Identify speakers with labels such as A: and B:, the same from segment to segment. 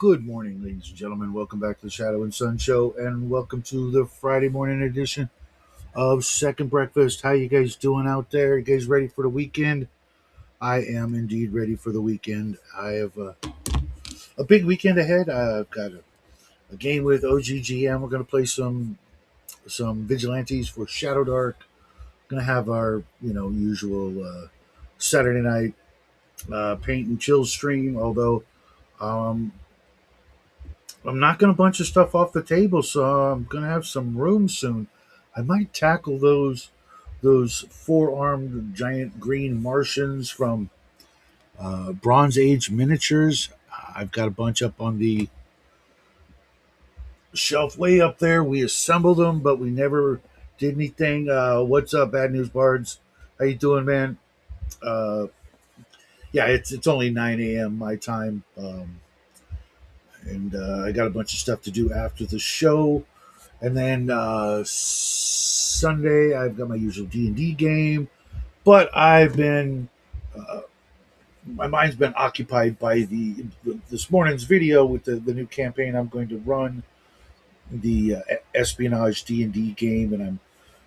A: Good morning, ladies and gentlemen. Welcome back to the Shadow and Sun Show, and welcome to the Friday morning edition of Second Breakfast. How you guys doing out there? You guys ready for the weekend? I am indeed ready for the weekend. I have a big weekend ahead. I've got a game with OGGM. We're going to play some vigilantes for Shadow Dark. Going to have our usual Saturday night paint and chill stream. Although um, I'm knocking a bunch of stuff off the table, so I'm gonna have some room soon. I might tackle those four-armed giant green Martians from Bronze Age miniatures. I've got a bunch up on the shelf way up there. We assembled them, but we never did anything. What's up, Bad News Bards? How you doing, man? Uh, yeah, it's only 9 a.m. my time, and I got a bunch of stuff to do after the show. And then Sunday, I've got my usual D&D game, but I've been my mind's been occupied by this morning's video with the new campaign I'm going to run, the espionage D&D game, and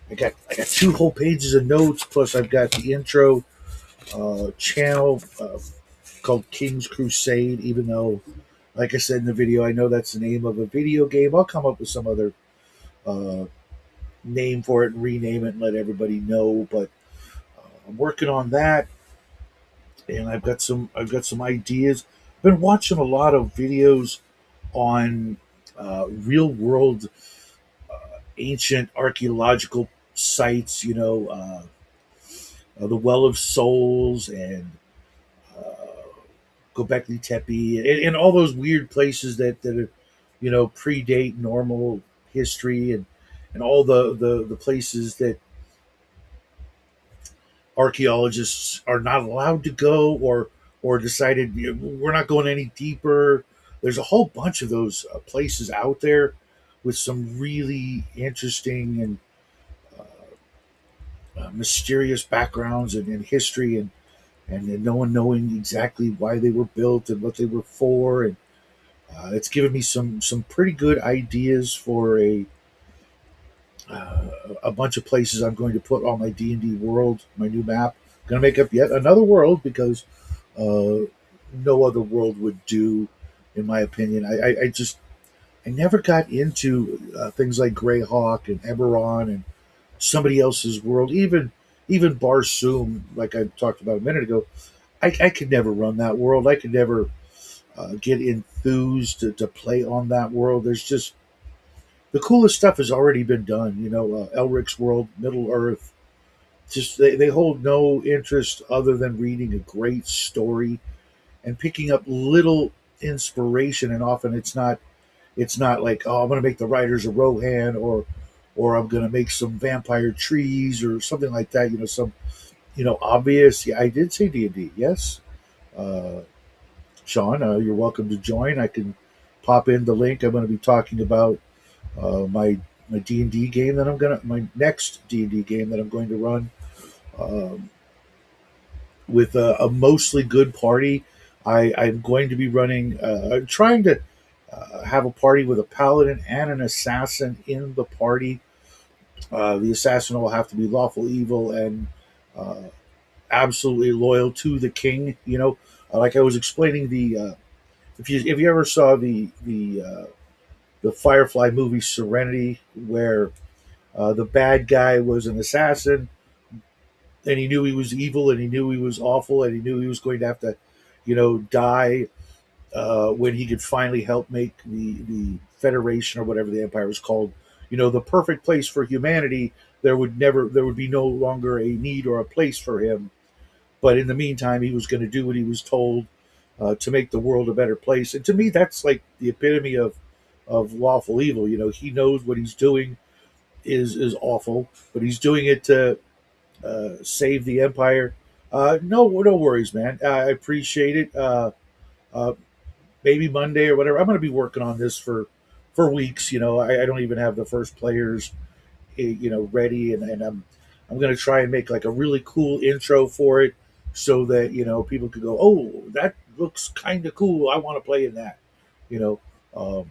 A: I got two whole pages of notes, plus I've got the intro channel called King's Crusade. Even though, like I said in the video, I know that's the name of a video game, I'll come up with some other uh, name for it and rename it and let everybody know. But I'm working on that, and I've got some ideas. I've been watching a lot of videos on real world ancient archaeological sites. The Well of Souls and Göbekli Tepe and all those weird places that are, predate normal history, and all the places that archaeologists are not allowed to go, or decided, we're not going any deeper. There's a whole bunch of those places out there with some really interesting and mysterious backgrounds and history, and no one knowing exactly why they were built and what they were for. And it's given me some pretty good ideas for a bunch of places I'm going to put on my D&D world, my new map. Going to make up yet another world because uh, no other world would do, in my opinion. I never got into things like Greyhawk and Eberron and somebody else's world. Even Barsoom, like I talked about a minute ago, I could never run that world. I could never get enthused to play on that world. There's just the coolest stuff has already been done. Elric's world, Middle Earth. Just they hold no interest other than reading a great story and picking up little inspiration. And often it's not like, oh, I'm going to make the riders a Rohan, or I'm going to make some vampire trees or something like that. Some obvious. Yeah, I did say D&D. Yes, uh, Sean, you're welcome to join. I can pop in the link. I'm going to be talking about my D&D game that my next D&D game that I'm going to run, um, with a mostly good party. I'm going to be running, trying to have a party with a paladin and an assassin in the party. The assassin will have to be lawful evil and uh, absolutely loyal to the king. Like I was explaining, if you ever saw the Firefly movie Serenity, where the bad guy was an assassin, and he knew he was evil, and he knew he was awful, and he knew he was going to have to, die when he could finally help make the Federation, or whatever the Empire was called, the perfect place for humanity. There would be no longer a need or a place for him. But in the meantime, he was going to do what he was told to make the world a better place. And to me, that's like the epitome of lawful evil. He knows what he's doing is awful, but he's doing it to save the empire. No worries, man. I appreciate it. Uh, Maybe Monday or whatever. I'm going to be working on this for weeks. I don't even have the first players, ready, and I'm going to try and make like a really cool intro for it, so that people could go, oh, that looks kind of cool. I want to play in that. You know, um,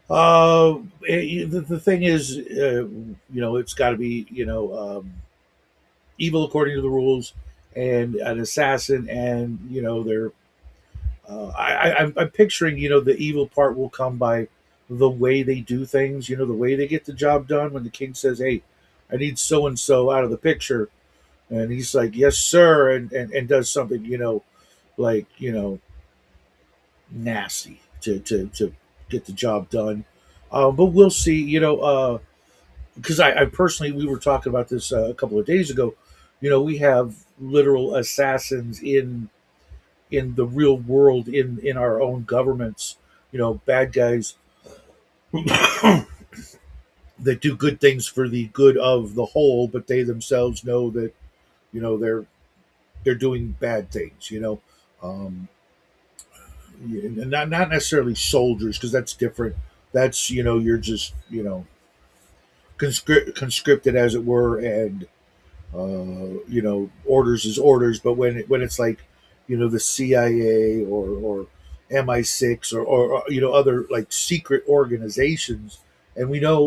A: the thing is, it's got to be, evil according to the rules, and an assassin, and they're. I'm picturing, the evil part will come by the way they do things. The way they get the job done. When the king says, "Hey, I need so and so out of the picture," and he's like, "Yes, sir," and does something, like nasty to get the job done. But we'll see. Because I personally, we were talking about this a couple of days ago. We have literal assassins in the real world, in our own governments. Bad guys that do good things for the good of the whole, but they themselves know that they're doing bad things. Um, and not necessarily soldiers, because that's different. That's you're just conscripted, as it were, and orders is orders. But when it's like the CIA or MI6 or other like secret organizations, and we know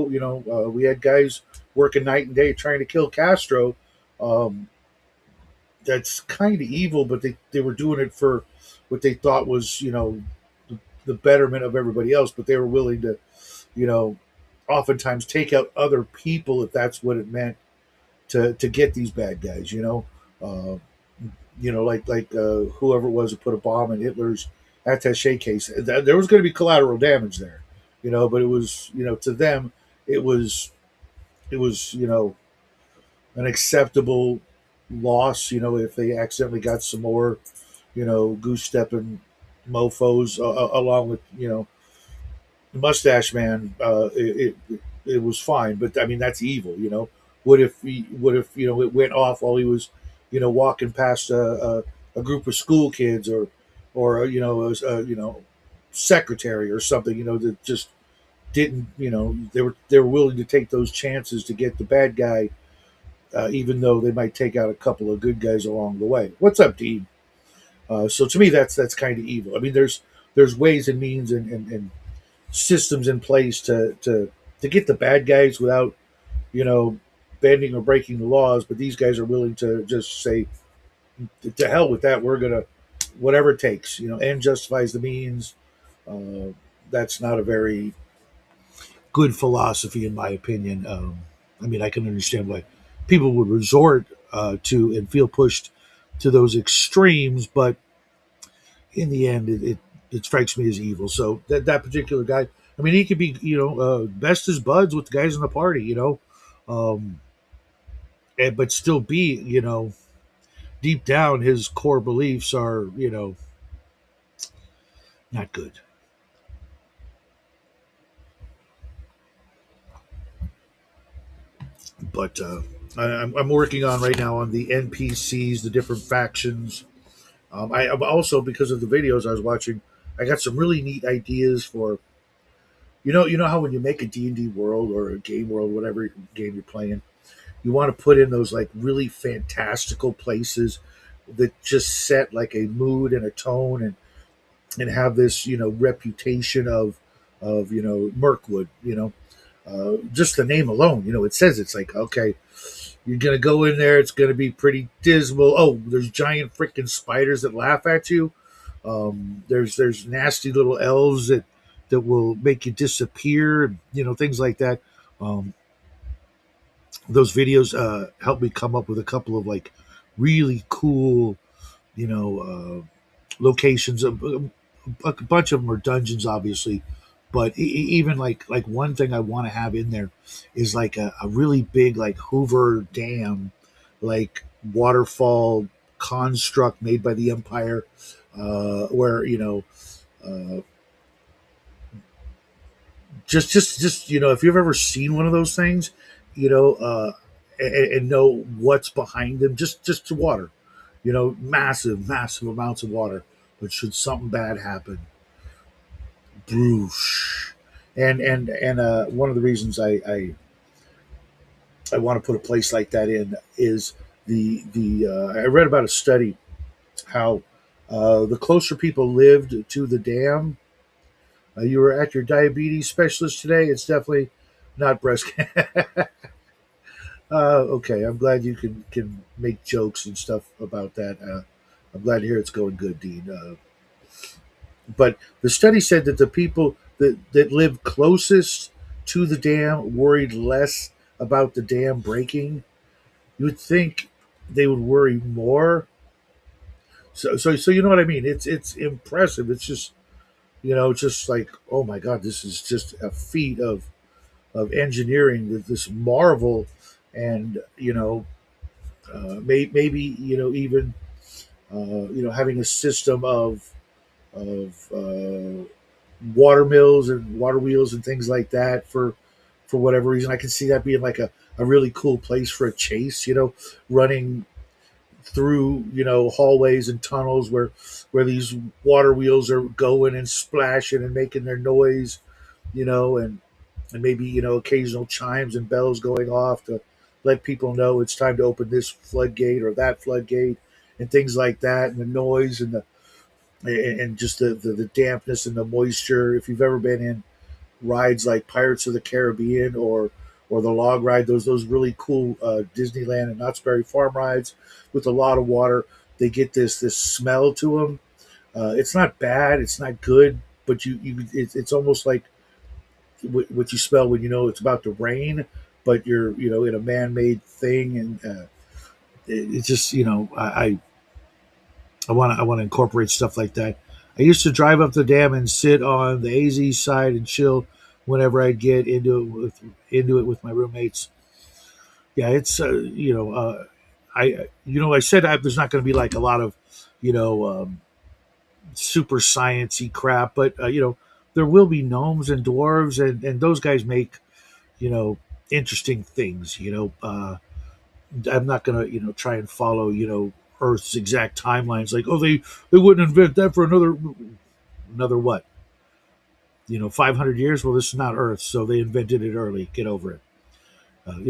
A: we had guys working night and day trying to kill Castro. Um, that's kind of evil, but they were doing it for what they thought was the betterment of everybody else. But they were willing to you know oftentimes take out other people if that's what it meant to get these bad guys. Like whoever it was who put a bomb in Hitler's attaché case. There was going to be collateral damage there, but it was to them it was an acceptable loss. If they accidentally got some more goose stepping mofos along with the Mustache Man. It was fine, but I mean that's evil. What if it went off while he was walking past a group of school kids, or a secretary or something that just didn't they were willing to take those chances to get the bad guy, even though they might take out a couple of good guys along the way. What's up, Dean? So to me, that's kind of evil. I mean, there's ways and means and systems in place to get the bad guys without you know bending or breaking the laws. But these guys are willing to just say, to hell with that. We're gonna whatever it takes. End justifies the means. Uh, that's not a very good philosophy, in my opinion. I mean, I can understand why people would resort to and feel pushed to those extremes, but in the end, it strikes me as evil. So that particular guy, I mean, he could be best as buds with the guys in the party, um, but still be deep down his core beliefs are not good. But I'm working on right now on the NPCs, the different factions. I'm also, because of the videos I was watching, I got some really neat ideas for how when you make a D&D world or a game world, whatever game you're playing, you want to put in those like really fantastical places that just set like a mood and a tone, and have this reputation of Mirkwood. Just the name alone, it says it's like, okay, you're gonna go in there, it's gonna be pretty dismal. Oh, there's giant freaking spiders that laugh at you. There's nasty little elves that will make you disappear, things like that. um, those videos helped me come up with a couple of like really cool, you know, locations. A bunch of them are dungeons, obviously, but even like one thing I want to have in there is like a really big like Hoover Dam, like waterfall construct made by the Empire, where uh, just if you've ever seen one of those things, and know what's behind them, just to water, massive amounts of water. But should something bad happen, broosh. And one of the reasons I want to put a place like that in is the I read about a study. how the closer people lived to the dam. You were at your diabetes specialist today. It's definitely not breast cancer. Okay, I'm glad you can make jokes and stuff about that. I'm glad to hear it's going good, Dean. But the study said that the people that live closest to the dam worried less about the dam breaking. You would think they would worry more. So you know what I mean? It's impressive. It's just just like, oh my god, this is just a feat of engineering, this marvel, and maybe even having a system of water mills and water wheels and things like that for whatever reason. I can see that being like a really cool place for a chase, running through hallways and tunnels where these water wheels are going and splashing and making their noise, and maybe occasional chimes and bells going off to let people know it's time to open this floodgate or that floodgate, and things like that, and the noise and just the dampness and the moisture. If you've ever been in rides like Pirates of the Caribbean or the log ride, those really cool Disneyland and Knott's Berry Farm rides with a lot of water, they get this smell to them. It's not bad, it's not good, but it's almost like what you smell when it's about to rain, but you're in a man-made thing, and it's just I want to incorporate stuff like that. I used to drive up the dam and sit on the AZ side and chill whenever I'd get into it with my roommates. Yeah, it's I said there's not going to be like a lot of you know super sciencey crap, but there will be gnomes and dwarves, and those guys make you know interesting things. I'm not going to try and follow Earth's exact timelines. Like, oh, they wouldn't invent that for another what 500 years. Well, this is not Earth, so they invented it early. Get over it.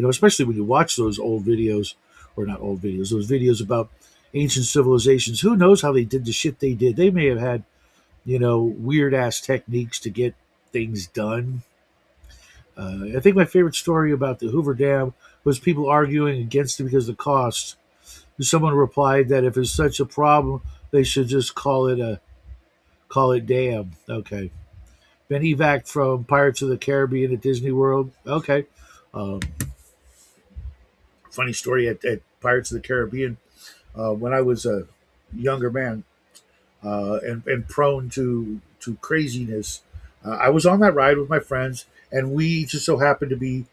A: Especially when you watch those old videos, or not old videos, those videos about ancient civilizations. Who knows how they did the shit they did? They may have had weird ass techniques to get things done. I think my favorite story about the Hoover Dam was people arguing against it because of the cost. Someone replied that if it's such a problem, they should just call it dam. Okay. Been evac from Pirates of the Caribbean at Disney World. Okay. Um, Funny story at Pirates of the Caribbean. When I was a younger man, and prone to craziness, I was on that ride with my friends, and we just so happened to be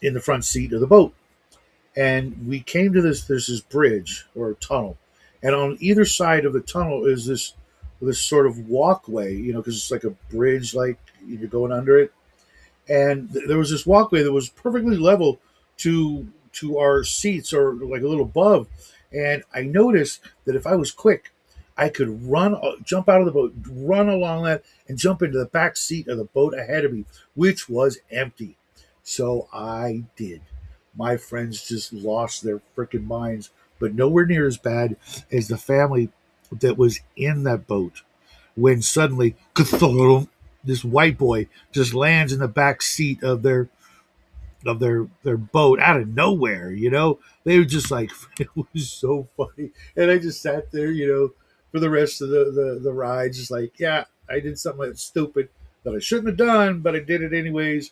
A: in the front seat of the boat. And we came to this. There's this bridge or tunnel, and on either side of the tunnel is this sort of walkway. Because it's like a bridge, like you're going under it, and there was this walkway that was perfectly level to our seats, or like a little above. And I noticed that if I was quick, I could run, jump out of the boat, run along that, and jump into the back seat of the boat ahead of me, which was empty. So I did. My friends just lost their freaking minds, but nowhere near as bad as the family that was in that boat when suddenly this white boy just lands in the back seat of their boat out of nowhere. They were just like, it was so funny, and I just sat there, for the rest of the ride, just like, yeah, I did something that's stupid that I shouldn't have done, but I did it anyways.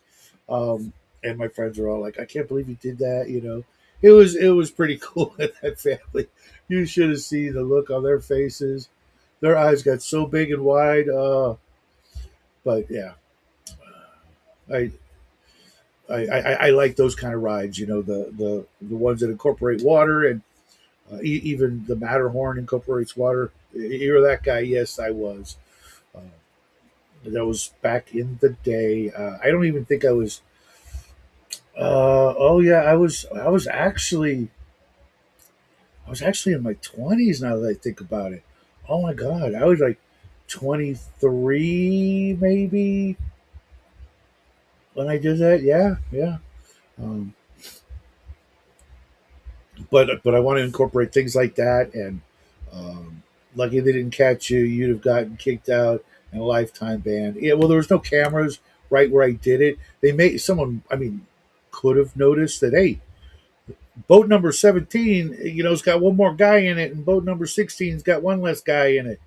A: And my friends were all like, I can't believe you did that. It was pretty cool at that family. You should have seen the look on their faces. Their eyes got so big and wide. But yeah, I I like those kind of rides. The ones that incorporate water, and even the Matterhorn incorporates water. You're that guy. Yes, I was. Uh, that was back in the day. I don't even think I was. Oh yeah, I was actually in my 20s now that I think about it. Oh my god, I was like 23 maybe when I did that. Yeah, yeah. Um, but I want to incorporate things like that, and Lucky they didn't catch you. You'd have gotten kicked out and a lifetime ban. Yeah, well, there was no cameras right where I did it. They made someone, I mean, could have noticed that, hey, boat number 17, it's got one more guy in it, and boat number 16's got one less guy in it.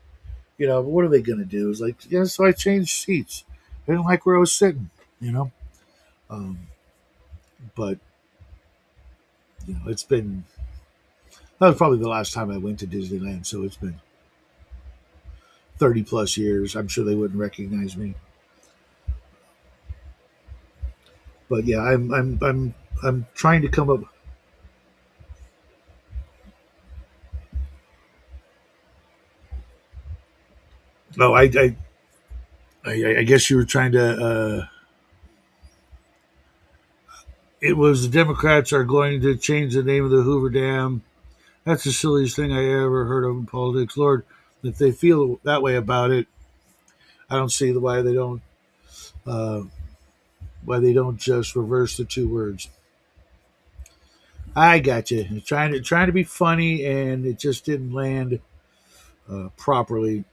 A: What are they going to do? It's like, yeah, so I changed seats. I didn't like where I was sitting, you know? Um, but, it's been, that was probably the last time I went to Disneyland. So it's been 30 plus years. I'm sure they wouldn't recognize me. But yeah, I'm trying to come up. Oh, I guess you were trying to, it was the Democrats are going to change the name of the Hoover Dam. That's the silliest thing I ever heard of in politics. Lord, if they feel that way about it, I don't see uh, why they don't just reverse the two words. I got you. Trying to be funny, and it just didn't land properly.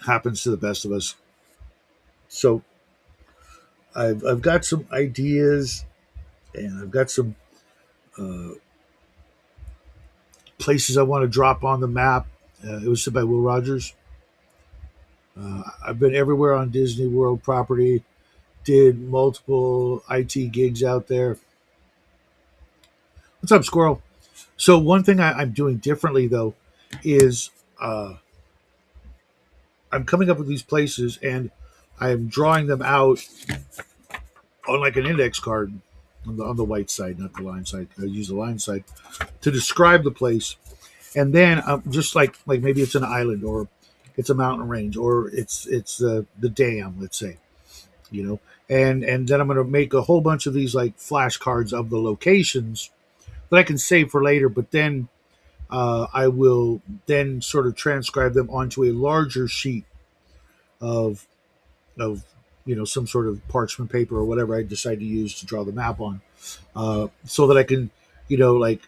A: Happens to the best of us. So I've got some ideas, and I've got some uh, places I want to drop on the map. It was said by Will Rogers. I've been everywhere on Disney World property. Did multiple IT gigs out there. What's up, Squirrel? So one thing I'm doing differently though is I'm coming up with these places and I'm drawing them out on like an index card on the white side, not the line side. I use the line side to describe the place, and then just like maybe it's an island or it's a mountain range or it's the dam, let's say, you know, and then I'm going to make a whole bunch of these like flashcards of the locations that I can save for later, but then I will then sort of transcribe them onto a larger sheet of of some sort of parchment paper or whatever I decide to use to draw the map on, so that I can like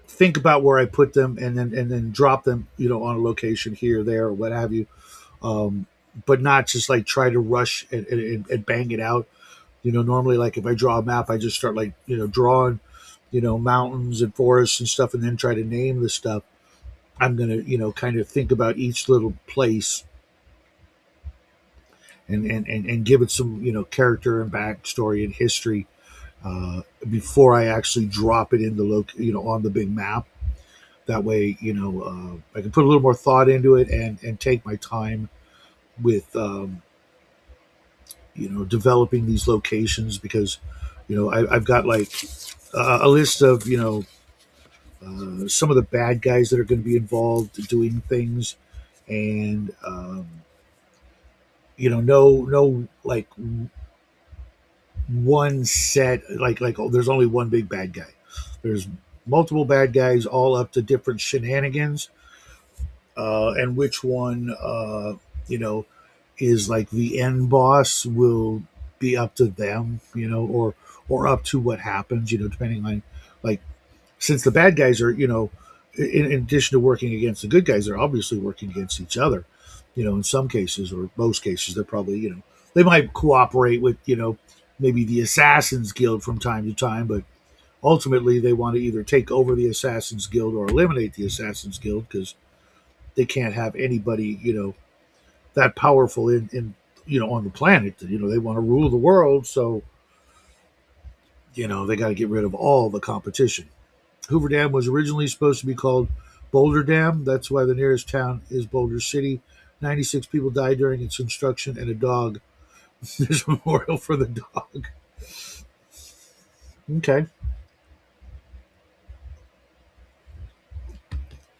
A: think about where I put them and then drop them on a location here, there, or what have you. Um, but not just like try to rush and bang it out. Normally, like if I draw a map, I just start like drawing mountains and forests and stuff, and then try to name the stuff. I'm gonna kind of think about each little place and give it some character and backstory and history before I actually drop it in the on the big map. That way, I can put a little more thought into it and take my time with developing these locations, because I've got like a list of some of the bad guys that are going to be involved doing things, and no like one set like oh, there's only one big bad guy. There's multiple bad guys, all up to different shenanigans, and which one you know is like the end boss will be up to them, or up to what happens, depending on like, since the bad guys are, in addition to working against the good guys, they're obviously working against each other. In some cases or most cases, they're probably, they might cooperate with, maybe the Assassins Guild from time to time, but ultimately they want to either take over the Assassins Guild or eliminate the Assassins Guild, because they can't have anybody, that powerful in on the planet. They want to rule the world, so they got to get rid of all the competition. Hoover Dam was originally supposed to be called Boulder Dam. That's why the nearest town is Boulder City. 96 people died during its construction, and a dog. There's a memorial for the dog. Okay.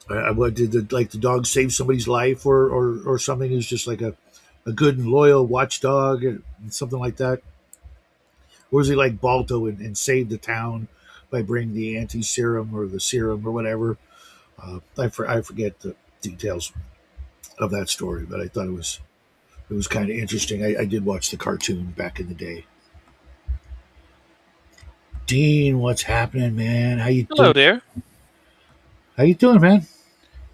A: What did the dog save somebody's life, or something? Who's just like a good and loyal watchdog, and something like that? Or was he like Balto and saved the town by bringing the anti serum or the serum or whatever? I forget the details of that story, but I thought it was kind of interesting. I did watch the cartoon back in the day. Dean, what's happening, man? How you
B: Hello
A: doing?
B: there.
A: How you doing, man?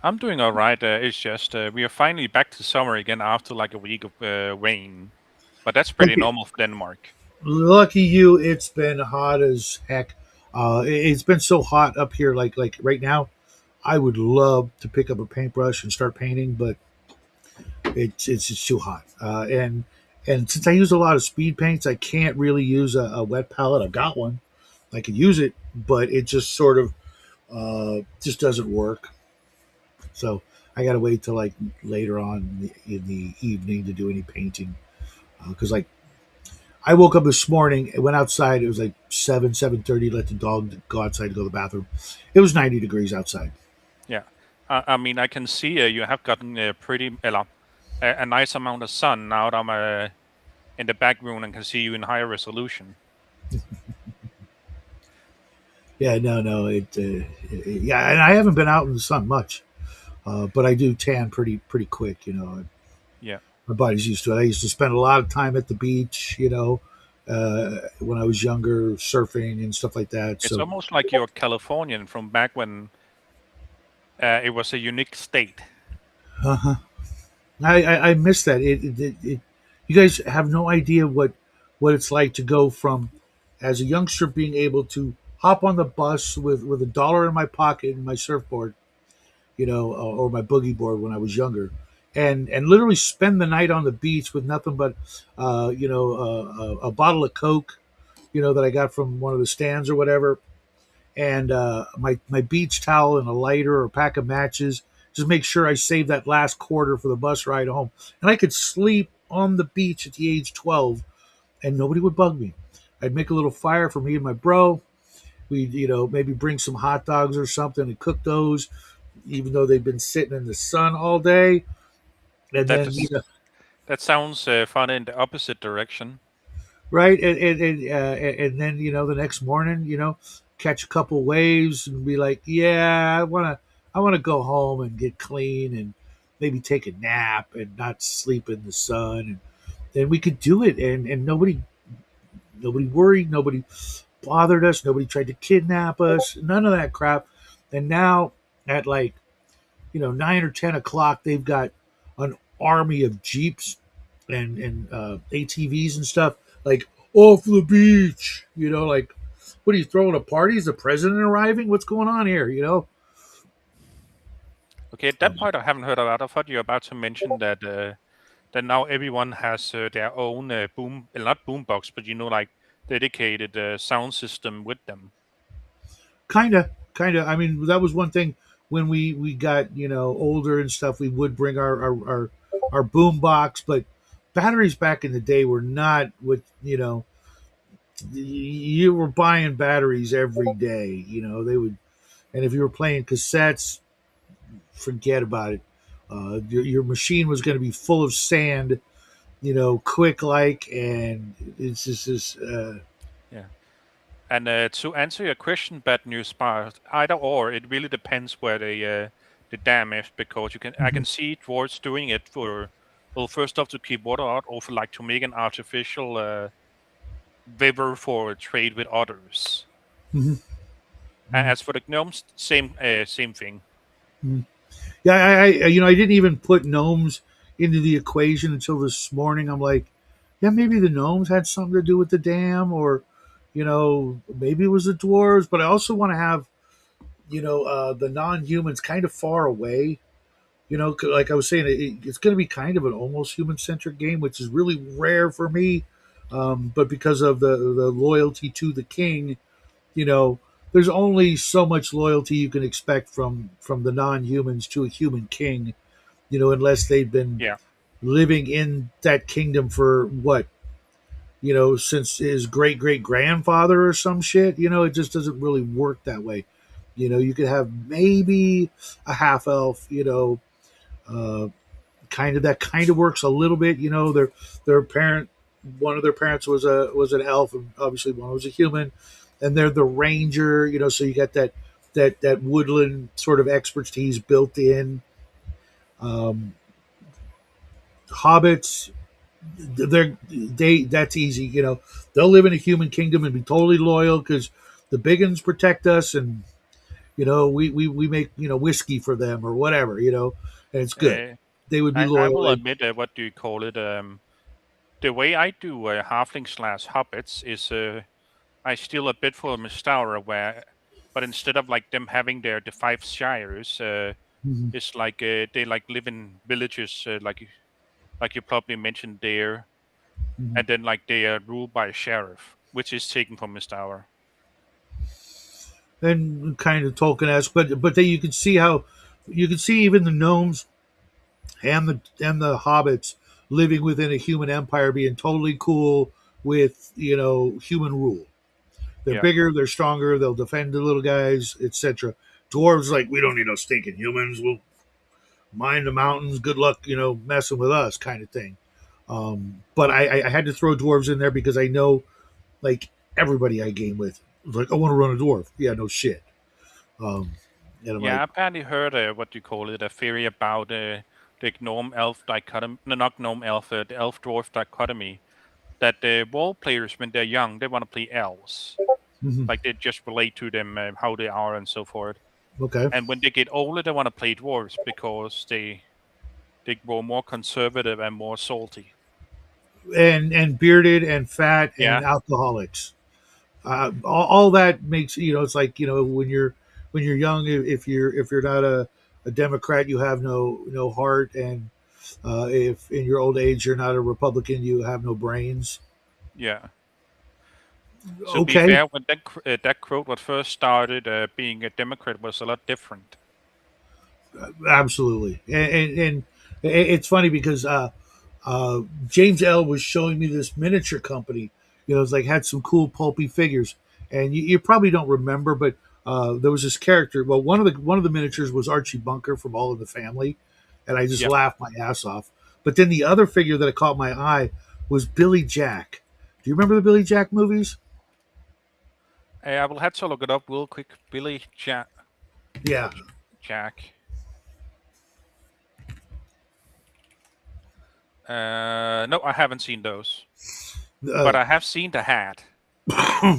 B: I'm doing all right. It's just we are finally back to summer again after like a week of rain, but that's pretty
A: Okay,
B: normal for Denmark.
A: lucky you. It's been hot as heck. It's been so hot up here. Like right now, I would love to pick up a paintbrush and start painting, but it's just too hot. And since I use a lot of speed paints, I can't really use a wet palette. I've got one. I could use it, but it just sort of just doesn't work. So I got to wait till like later on in the evening to do any painting. Because like I woke up this morning, went outside. It was like 7:30. Let the dog go outside to go to the bathroom. It was 90 degrees outside.
B: Yeah, I mean I can see you have gotten a pretty a nice amount of sun now that I'm in the back room and can see you in higher resolution.
A: Yeah, no. Yeah, and I haven't been out in the sun much, but I do tan pretty quick.
B: Yeah,
A: My body's used to it. I used to spend a lot of time at the beach. When I was younger, surfing and stuff like that.
B: it's
A: So,
B: almost like you're Californian from back when it was a unique state.
A: uh-huh. I miss that. You guys have no idea what it's like to go from as a youngster being able to hop on the bus with $1 in my pocket and my surfboard, or my boogie board when I was younger, and literally spend the night on the beach with nothing but a bottle of Coke, that I got from one of the stands or whatever, and my beach towel and a lighter or a pack of matches. Just make sure I save that last quarter for the bus ride home. And I could sleep on the beach at the age 12 and nobody would bug me. I'd make a little fire for me and my bro. We'd, maybe bring some hot dogs or something and cook those, even though they've been sitting in the sun all day. And
B: That
A: then,
B: is that sounds fun in the opposite direction.
A: right? And then the next morning, catch a couple waves and be like, yeah, I want to go home and get clean and maybe take a nap and not sleep in the sun. And then we could do it, and nobody worried, nobody bothered us, nobody tried to kidnap us, none of that crap. And now at like 9 or 10 o'clock, they've got an army of jeeps and ATVs and stuff like off the beach. Like, what are you throwing a party? Is the president arriving? What's going on here?
B: Okay, at that point I haven't heard about. I thought you were about to mention that now everyone has their own not boombox, but like dedicated sound system with them.
A: Kind of. I mean, that was one thing when we got older and stuff. We would bring our boom box, but batteries back in the day were not what you were buying batteries every day. They would, and if you were playing cassettes, forget about it. Your machine was going to be full of sand, quick like, and it's just this.
B: Yeah. And to answer your question, bad news part, either or, it really depends where the dam is because I can see towards doing it for well, first off to keep water out, or for like to make an artificial river for trade with others.
A: Mhm, mhm,
B: As for the gnomes, same thing.
A: mhm. Yeah, I didn't even put gnomes into the equation until this morning. I'm like, yeah, maybe the gnomes had something to do with the dam, or maybe it was the dwarves. But I also want to have the non-humans kind of far away. 'Cause like I was saying, it's going to be kind of an almost human-centric game, which is really rare for me. But because of the loyalty to the king, you know, there's only so much loyalty you can expect from the non-humans to a human king. Unless they've been
B: Yeah,
A: living in that kingdom for what, since his great great grandfather or some shit. It just doesn't really work that way. You could have maybe a half elf, uh, kind of that kind of works a little bit. Their parent, one of their parents was an elf, and obviously one was a human, and they're the ranger. So you got that woodland sort of expertise built in. Um, Hobbits, that's easy. They'll live in a human kingdom and be totally loyal because the big uns protect us, and We make whiskey for them or whatever, and it's good.
B: Uh,
A: They would be
B: I
A: loyal.
B: will
A: And
B: admit, what do you call it? The way I do halfling slash hobbits is I steal a bit from Mistara, but instead of like them having the five shires,
A: Mhm,
B: it's like they like live in villages, like you probably mentioned there,
A: mhm.
B: and then like they are ruled by a sheriff, which is taken from Mistara.
A: And kind of Tolkien-esque, but then you can see even the gnomes and the hobbits living within a human empire being totally cool with human rule. They're
B: Yeah,
A: bigger, they're stronger, they'll defend the little guys, etc. Dwarves like, we don't need no stinking humans. We'll mind the mountains. Good luck, messing with us, kind of thing. But I had to throw dwarves in there because I know, like, everybody I game with was like, I want to run a dwarf. Yeah, no shit. Um, and I'm
B: yeah. I
A: like,
B: apparently heard what do you call it, a theory about the gnome elf dichotomy, no, not gnome elf, the elf dwarf dichotomy. That the role players when they're young, they want to play elves,
A: mhm,
B: like they just relate to them, how they are, and so forth.
A: okay.
B: And when they get older, they want to play dwarves because they grow more conservative and more salty.
A: And bearded and fat and
B: Yeah,
A: alcoholics. All that makes it's like when you're young, if you're not a Democrat, you have no heart, and if in your old age you're not a Republican, you have no brains.
B: yeah. So to be
A: Okay,
B: fair, when that quote was first started, being a Democrat was a lot different.
A: absolutely, and it's funny because James L was showing me this miniature company. It's like had some cool pulpy figures, and you probably don't remember, but there was this character. Well, one of the miniatures was Archie Bunker from All in the Family, and I just
B: Yeah,
A: laughed my ass off. But then the other figure that caught my eye was Billy Jack. Do you remember the Billy Jack movies?
B: I will have to look it up real quick. Billy
A: Yeah.
B: Jack. No, I haven't seen those, but
A: Uh,
B: I have seen the hat.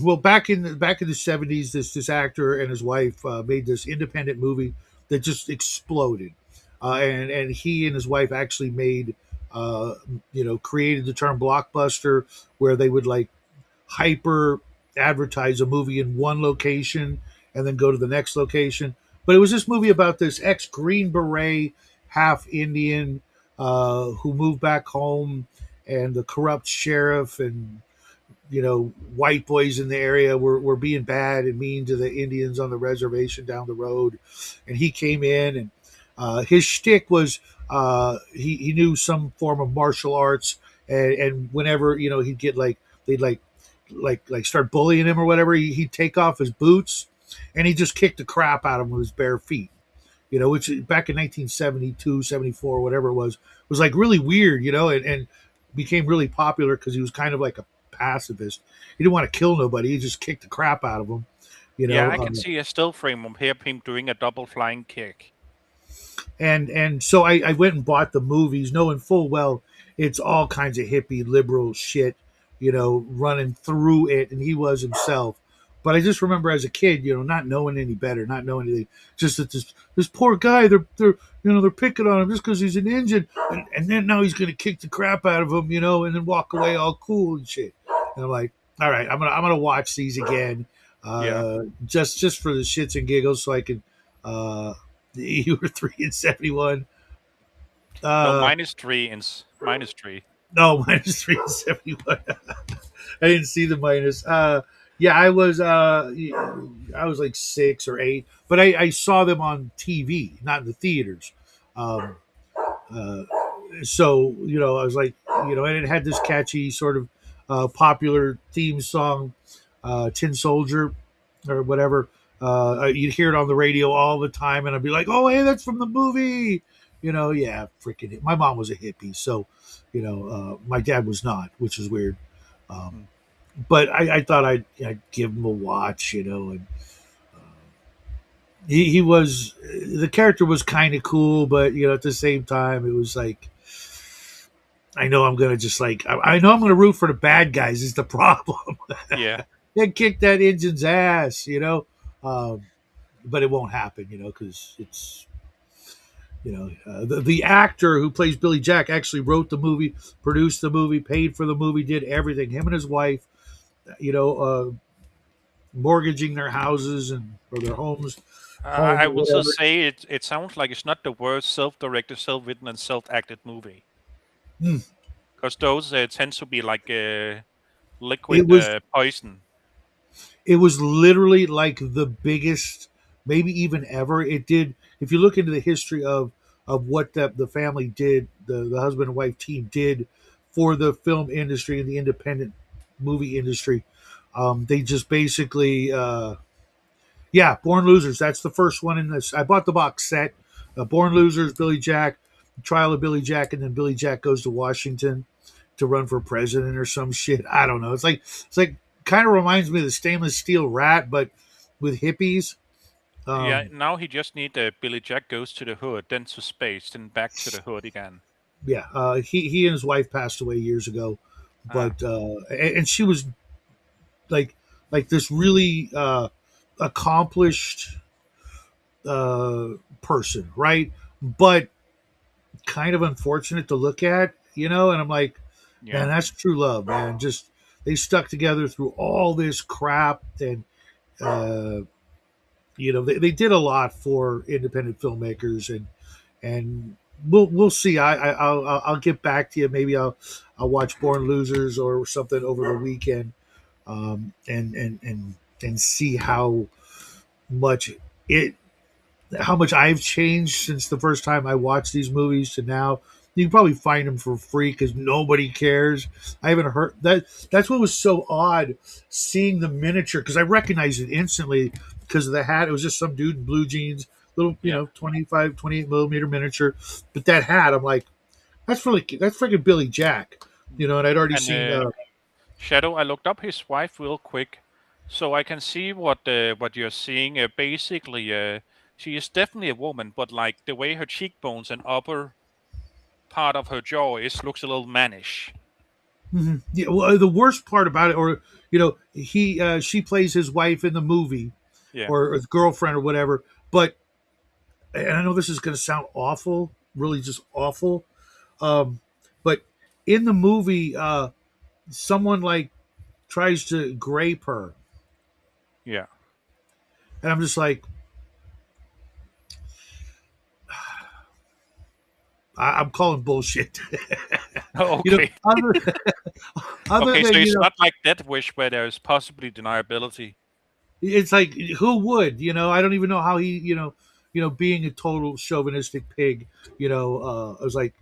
A: well, back in the '70s, this actor and his wife made this independent movie that just exploded, and he and his wife actually made created the term blockbuster, where they would like hyper advertise a movie in one location and then go to the next location. But it was this movie about this ex Green Beret, half Indian, who moved back home, and the corrupt sheriff and white boys in the area were being bad and mean to the Indians on the reservation down the road. And he came in, and his shtick was he knew some form of martial arts, and whenever he'd get like they'd like start bullying him or whatever, he'd take off his boots and he just kicked the crap out of him with his bare feet. Which back in 1972, 74, whatever it was like really weird, and became really popular because he was kind of like a pacifist. He didn't want to kill nobody. He just kicked the crap out of them, you
B: Yeah,
A: know.
B: I can see a still frame of him doing a double flying kick.
A: And so I went and bought the movies, knowing full well it's all kinds of hippie liberal shit, running through it, and he was himself. But I just remember as a kid, not knowing any better, not knowing anything, just that this poor guy, they're picking on him just because he's an Indian, and then now he's gonna kick the crap out of him, and then walk away all cool and shit. And I'm like, all right, I'm gonna watch these again,
B: Yeah.
A: just for the shits and giggles, so I can. Uh, you were 3 and 71.
B: No,
A: Uh,
B: minus 3.
A: no, minus 3 and 71. I didn't see the minus. Yeah, I was like 6 or 8, but I saw them on TV, not in the theaters. Um, uh, so I was like, and it had this catchy sort of popular theme song, Tin Soldier or whatever. You'd hear it on the radio all the time, and I'd be like, "Oh, hey, that's from the movie." Yeah, freaking. My mom was a hippie, so my dad was not, which is weird. Um,
B: Hmm.
A: but I thought I'd give him a watch, and he was the character was kind of cool, but at the same time, it was like I know I'm gonna just like I know I'm gonna root for the bad guys is the problem.
B: Yeah.
A: Then kick that engine's ass. Um, but it won't happen, because it's the actor who plays Billy Jack actually wrote the movie, produced the movie, paid for the movie, did everything. Him and his wife, mortgaging their houses and or their home
B: I
A: or
B: will still
A: whatever.
B: say it sounds like it's not the worst self-directed, self-written, and self-acted movie,
A: Hmm.
B: because those tend to be like
A: It
B: liquid
A: was
B: poison.
A: it was literally like the biggest, maybe even ever. It did. If you look into the history of what the family did, the husband and wife team did for the film industry and the independent movie industry, they just basically, yeah, Born Losers. That's the first one in this. I bought the box set. Born Losers, Billy Jack, Trial of Billy Jack, and then Billy Jack goes to Washington to run for president or some shit. I don't know. It's like kind of reminds me of the Stainless Steel Rat, but with hippies.
B: Yeah,
A: Um,
B: now he just need Billy Jack goes to the hood, then to space, then back to the hood again.
A: yeah, he and his wife passed away years ago,
B: Ah,
A: but and she was like this really accomplished uh, person, right? But kind of unfortunate to look at, and I'm like, man,
B: yeah.
A: that's true love, man. Just they stuck together through all this crap, and uh, they did a lot for independent filmmakers, and we'll see. I'll get back to you. Maybe I'll watch Born Losers or something over the weekend, and see much it how much I've changed since the first time I watched these movies to now. You can probably find them for free because nobody cares. I haven't heard that. That's what was so odd seeing the miniature because I recognized it instantly because of the hat. It was just some dude in blue jeans, little
B: Yeah.
A: 25, 28 millimeter miniature. But that hat, I'm like, that's freaking Billy Jack, and I'd already
B: And
A: seen.
B: Shadow, I looked up his wife real quick, so I can see what you're seeing. Basically, she is definitely a woman, but like the way her cheekbones and upper part of her jaw is looks a little mannish.
A: Mhm. Yeah, well, the worst part about it, or she plays his wife in the movie,
B: Yeah,
A: or his girlfriend or whatever. But and I know this is going to sound awful, really just awful. Um, but in the movie, someone like tries to grape her,
B: yeah.
A: and I'm just like, I'm calling bullshit.
B: Okay,
A: Other other
B: okay. So
A: than
B: it's not like Death Wish where there is possibly deniability.
A: it's like who would, I don't even know how he, being a total chauvinistic pig, I was like,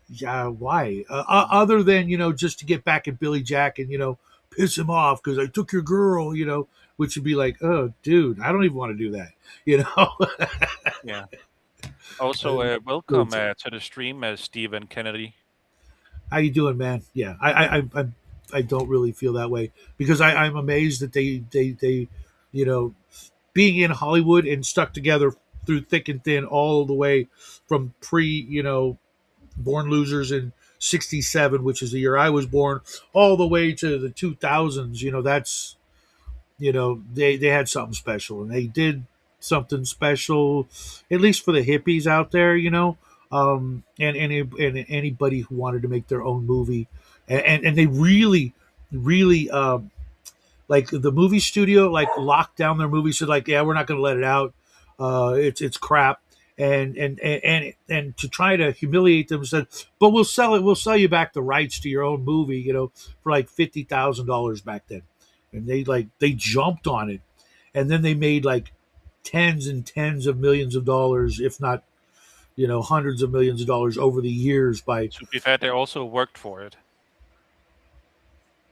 A: yeah, why? Other than just to get back at Billy Jack and piss him off because I took your girl, which would be like, oh, dude, I don't even want to do that, you know.
B: Yeah. Also, welcome to the stream, Stephen Kennedy.
A: How you doing, man? Yeah, I don't really feel that way because I'm amazed that they you know being in Hollywood and stuck together through thick and thin all the way from pre Born Losers in '67, which is the year I was born, all the way to the 2000s. That's they had something special, and they did something special, at least for the hippies out there. And anybody who wanted to make their own movie, and they really like the movie studio like locked down their movie, said like, yeah, we're not going to let it out, it's crap, and to try to humiliate them said, but we'll sell you back the rights to your own movie, for like $50,000 back then, and they jumped on it, and then they made like tens and tens of millions of dollars, if not hundreds of millions of dollars over the years by.
B: To be fair, they also worked for it.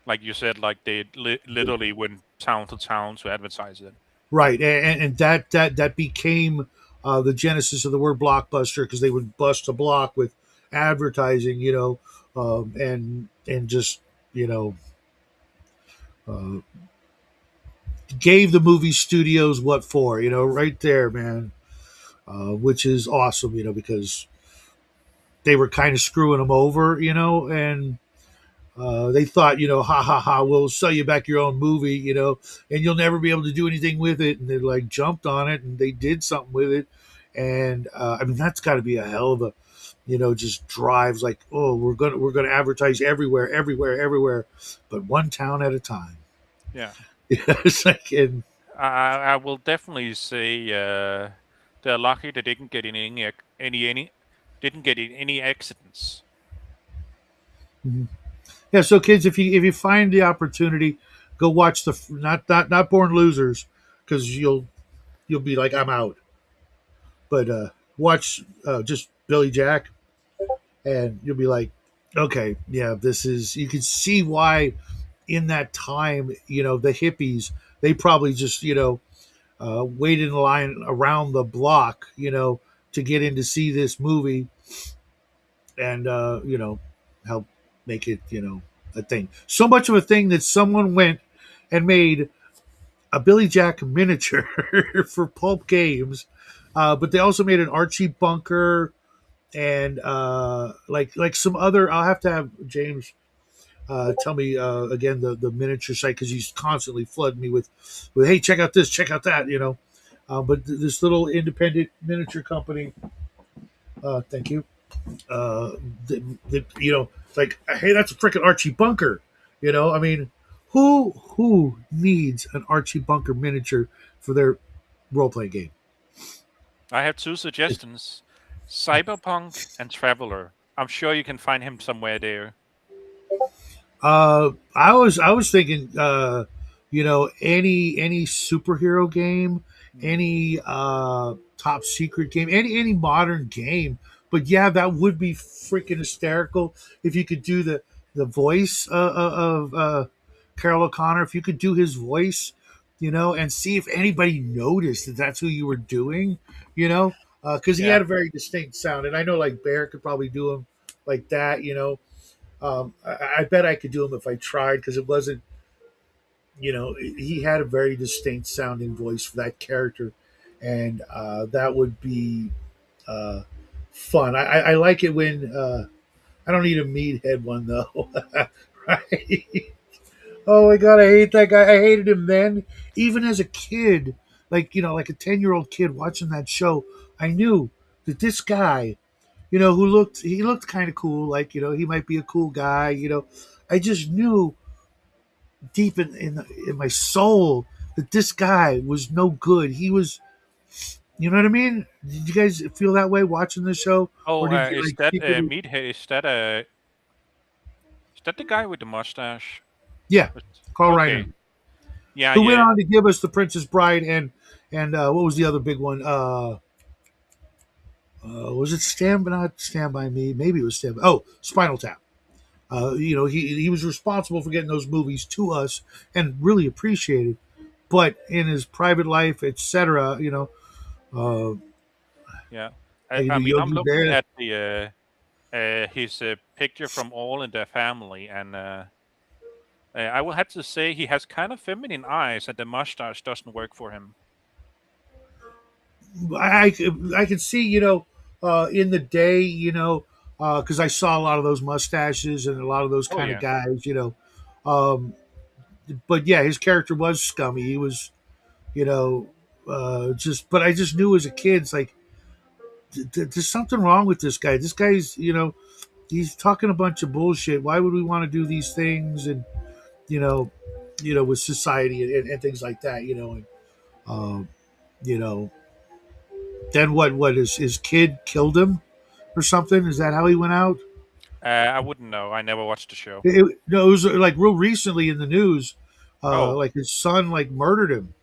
B: Like you said, like they literally went town to town to advertise it.
A: Right, and that became the genesis of the word blockbuster because they would bust a block with advertising, and just you know uh, gave the movie studios what for, right there, man, which is awesome, because they were kind of screwing them over, and They thought, ha ha ha, we'll sell you back your own movie, and you'll never be able to do anything with it. And they like jumped on it and they did something with it. And I mean, that's got to be a hell of a, just drives like, oh, we're gonna advertise everywhere, everywhere, everywhere, but one town at a time.
B: Yeah.
A: It's like, and
B: I will definitely say they're lucky they didn't get in any didn't get in any accidents.
A: mhm. Yeah. So kids, if you find the opportunity, go watch the not Born Losers, because you'll be like, I'm out. But watch just Billy Jack, and you'll be like, okay, yeah, this is. You can see why in that time, the hippies, they probably just waited in line around the block, to get in to see this movie, and help make it a thing. So much of a thing that someone went and made a Billy Jack miniature for Pulp Games, but they also made an Archie Bunker and like some other. I'll have to have James tell me again the miniature site, because he's constantly flooding me with hey, check out this, check out that, but this little independent miniature company, thank you, uh, like, hey, that's a freaking Archie Bunker, I mean, who needs an Archie Bunker miniature for their role playing game?
B: I have two suggestions: Cyberpunk and Traveler. I'm sure you can find him somewhere there.
A: I was thinking, any superhero game,
B: Mm.
A: any top secret game, any modern game. But yeah, that would be freaking hysterical if you could do the voice of Carol O'Connor. If you could do his voice, and see if anybody noticed that that's who you were doing, because he
B: Yeah.
A: had a very distinct sound, and I know like Bear could probably do him like that, I bet I could do him if I tried, because it wasn't, he had a very distinct sounding voice for that character, and that would be uh, fun. I like it when I don't need a meathead one though, right? Oh my god, I hate that guy. I hated him then, even as a kid, like like a 10-year-old kid watching that show. I knew that this guy, he looked kind of cool, like he might be a cool guy. I just knew deep in my soul that this guy was no good. He was, you know what I mean? Did you guys feel that way watching the show, or
B: Oh,
A: did you
B: is
A: like
B: that
A: secretly?
B: Meathead? Is that the guy with the mustache?
A: Yeah, Carl Reiner,
B: Okay. Yeah,
A: who went
B: yeah.
A: on to give us The Princess Bride, and what was the other big one? Was it Not Stand by Me? Maybe it was Oh, Spinal Tap. He was responsible for getting those movies to us and really appreciated. But in his private life, etc., uh,
B: Yeah.
A: I can
B: I
A: do
B: mean, I'm
A: Yogi
B: looking
A: Bear.
B: at the his picture from All in the Family, and I will have to say he has kind of feminine eyes, and the mustache doesn't work for him.
A: I could see, in the day, because I saw a lot of those mustaches and a lot of those
B: Oh
A: kind of
B: yeah.
A: guys, Um, but yeah, his character was scummy. He was, you know, but I just knew as a kid, it's like, there's something wrong with this guy. This guy's, he's talking a bunch of bullshit. Why would we want to do these things? And, you know, with society and things like that, and, um, you know, then what his kid killed him or something? Is that how he went out?
B: I wouldn't know. I never watched the show.
A: No, it was like real recently in the news.
B: Oh.
A: Like his son like murdered him.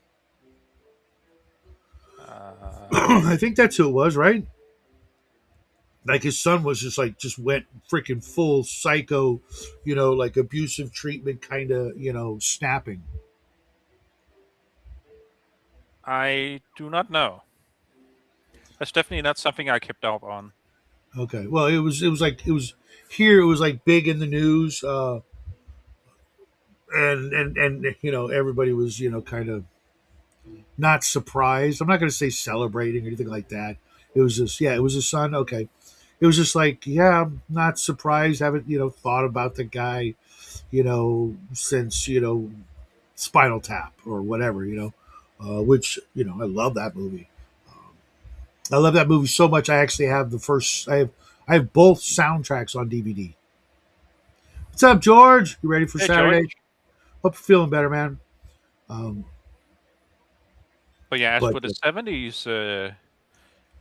B: Uh,
A: I think that's who it was, right? Like his son was just went freaking full psycho, like abusive treatment kind of, snapping.
B: I do not know. That's definitely not something I kept up on.
A: Okay, well it was here. It was like big in the news, and everybody was kind of not surprised. I'm not going to say celebrating or anything like that. It was just, yeah, it was his son. Okay, it was just like, yeah, I'm not surprised. Haven't thought about the guy, since Spinal Tap or whatever, which I love that movie. I love that movie so much. I actually have the first. I have both soundtracks on DVD. What's up, George? You ready for
B: Hey, George.
A: Saturday? Hope you're feeling better, man. Um,
B: But yeah, as
A: but
B: for the 70s,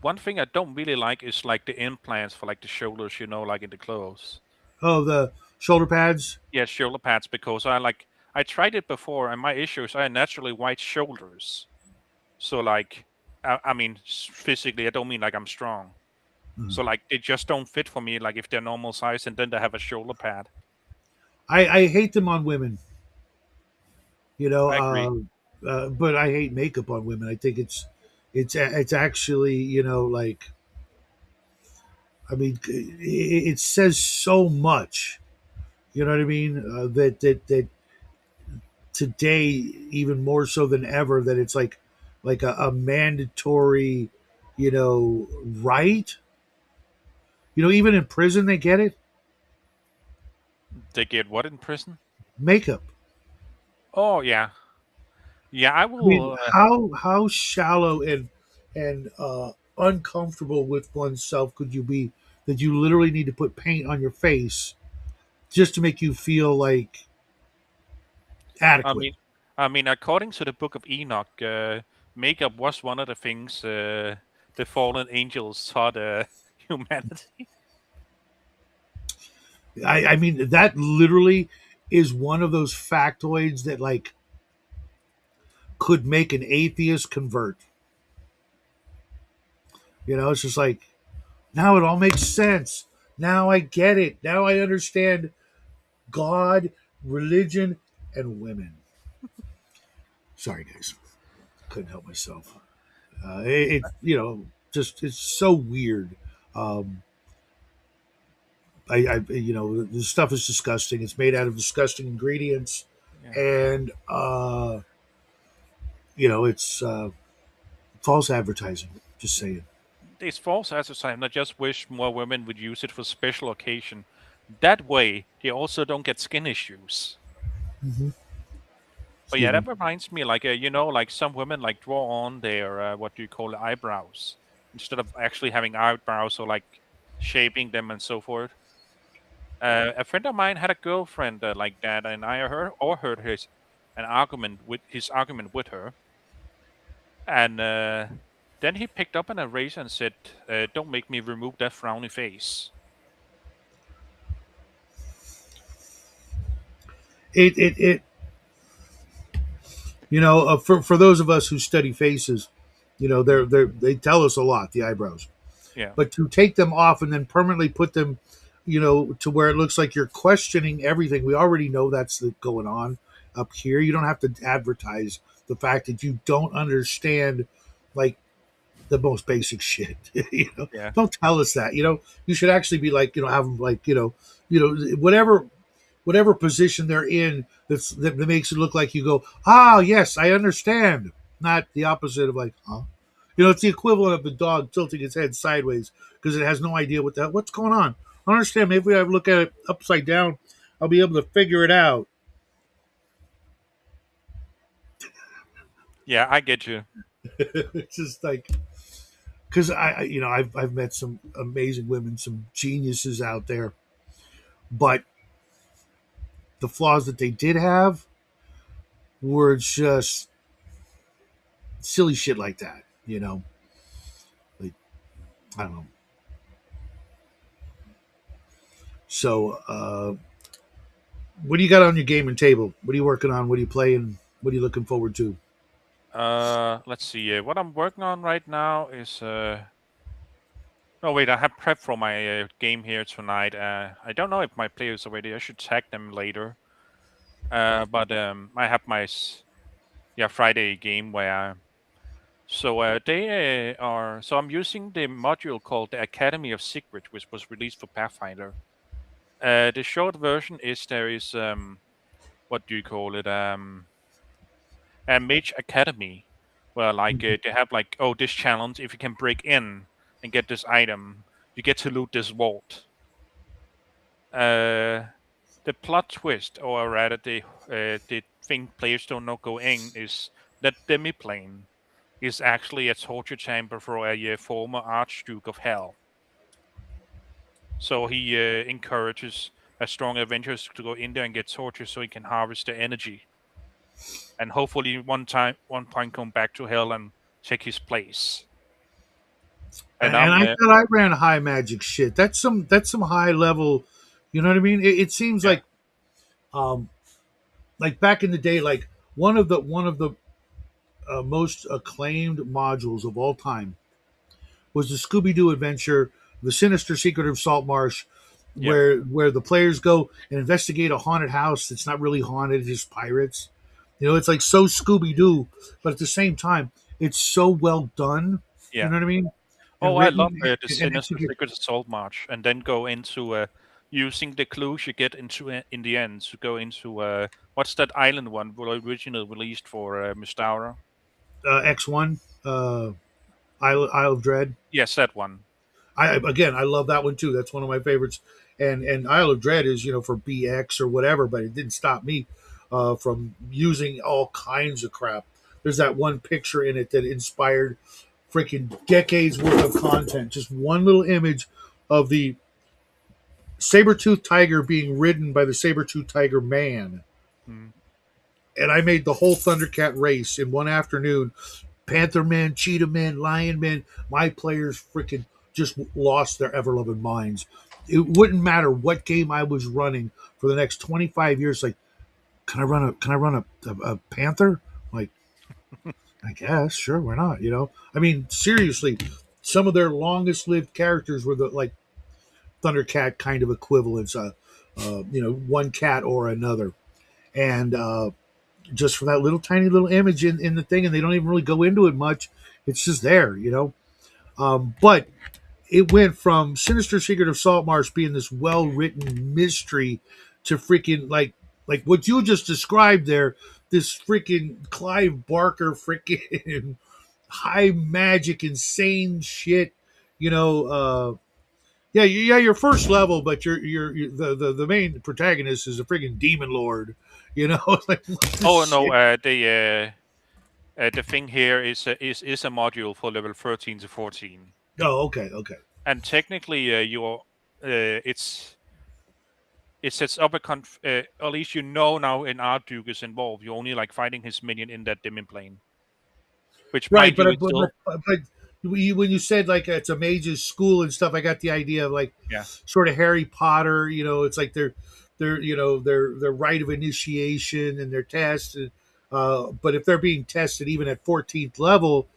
B: one thing I don't really like is like the implants for like the shoulders, like in the clothes.
A: oh, the shoulder pads.
B: Yeah, shoulder pads, because I tried it before, and my issue is I have naturally white shoulders. So like, I mean, physically, I don't mean like I'm strong.
A: Mhm.
B: So like, they just don't fit for me. Like if they're normal size, and then they have a shoulder pad.
A: I hate them on women. You know,
B: I agree.
A: but I hate makeup on women. I think it's actually like, I mean, it says so much. You know what I mean? That today, even more so than ever, that it's like a mandatory, right. Even in prison they get it.
B: They get what in prison?
A: Makeup.
B: Oh yeah, yeah. I
A: I mean,
B: will.
A: how shallow and uncomfortable with oneself could you be that you literally need to put paint on your face just to make you feel like
B: I
A: adequate?
B: mean, I mean, according to the Book of Enoch, makeup was one of the things the fallen angels taught humanity.
A: I mean, that literally is one of those factoids that like could make an atheist convert. It's just like, now it all makes sense. Now I get it. Now I understand God, religion, and women. Sorry, guys, couldn't help myself. It just it's so weird. Um, the stuff is disgusting. It's made out of disgusting ingredients,
B: Yeah,
A: and it's false advertising. Just saying.
B: it's false advertising. I just wish more women would use it for special occasion. That way, they also don't get skin issues.
A: Mm-hmm.
B: But yeah,
A: Excuse me.
B: that reminds me, like like some women like draw on their what do you call it, eyebrows instead of actually having eyebrows or like shaping them and so forth. A friend of mine had a girlfriend like that, and I heard his argument with her, and then he picked up an eraser and said, "Don't make me remove that frowny face."
A: It for those of us who study faces, they tell us a lot, the eyebrows.
B: Yeah,
A: But to take them off and then permanently put them, to where it looks like you're questioning everything. We already know that's going on up here. You don't have to advertise the fact that you don't understand, like, the most basic shit.
B: yeah,
A: Don't tell us that. You should actually be like, have them like, whatever position they're in that makes it look like you go, ah, yes, I understand. Not the opposite of like, huh? It's the equivalent of the dog tilting its head sideways because it has no idea what's going on. I don't understand. Maybe if I look at it upside down, I'll be able to figure it out.
B: yeah. I get you.
A: It's just like, because I've met some amazing women, some geniuses out there, but the flaws that they did have were just silly shit like that. Like, I don't know. So, what do you got on your gaming table? What are you working on? What are you playing? What are you looking forward to?
B: Let's see. What I'm working on right now is Oh wait, I have prep for my game here tonight. I don't know if my players are ready. I should tag them later. But I have my Friday game where they are. So I'm using the module called the Academy of Secret, which was released for Pathfinder. The short version is there is what do you call it? A Mage Academy, where like
A: Mhm.
B: they have like, oh, this challenge, if you can break in and get this item, you get to loot this vault. Uh, the plot twist, or rather the thing players don't know go in, is that demiplane is actually a torture chamber for a former Archduke of Hell. So he encourages a strong adventurers to go in there and get tortured so he can harvest the energy, and hopefully one point come back to Hell and take his place. And
A: And
B: I'm
A: I thought I ran high magic shit. That's some high level. You know what I mean? It seems
B: yeah,
A: um like back in the day, like one of the most acclaimed modules of all time was the Scooby Doo adventure, The Sinister Secret of Salt Marsh,
B: yeah.
A: where the players go and investigate a haunted house that's not really haunted, it's just pirates. You know, it's like so Scooby Doo, but at the same time, it's so well done. You
B: Yeah.
A: know what I mean?
B: Oh,
A: And
B: I love
A: written
B: the
A: and
B: Sinister
A: executed.
B: Secret Assault March, and then go into using the clues you get into in the end to go into what's that island one originally released for Mystara?
A: X1, Isle of Dread.
B: Yes, that one.
A: I love that one too. That's one of my favorites. And Isle of Dread is for BX or whatever, but it didn't stop me from using all kinds of crap. There's that one picture in it that inspired freaking decades worth of content. Just one little image of the saber-toothed tiger being ridden by the saber-toothed tiger man.
B: Hmm.
A: And I made the whole Thundercat race in one afternoon. Panther Men, Cheetah Men, Lion Men. My players freaking just lost their ever loving minds. It wouldn't matter what game I was running for the next 25 years. Like, can I run a Panther? Like, I guess, sure, why not? I mean, seriously, some of their longest lived characters were the like Thundercat kind of equivalents. One cat or another, and just for that little tiny little image in the thing, and they don't even really go into it much. It's just there. But it went from Sinister Secret of Saltmarsh being this well written mystery to freaking like what you just described there. This freaking Clive Barker freaking high magic insane shit. You know, yeah, your first level, but you're the main protagonist is a freaking demon lord. It's like what the
B: Oh no,
A: shit.
B: the thing here is a module for level 13 to 14,
A: Oh, okay, okay.
B: and technically it's it sets up at least now an Archduke is involved. You're only like fighting his minion in that dimming plane, which
A: Right,
B: mind
A: but
B: you, is
A: but
B: still
A: but, but when you said like it's a mage's school and stuff, I got the idea of like
B: yeah.
A: sort of Harry Potter. It's like their rite of initiation and their test. But if they're being tested even at 14th level,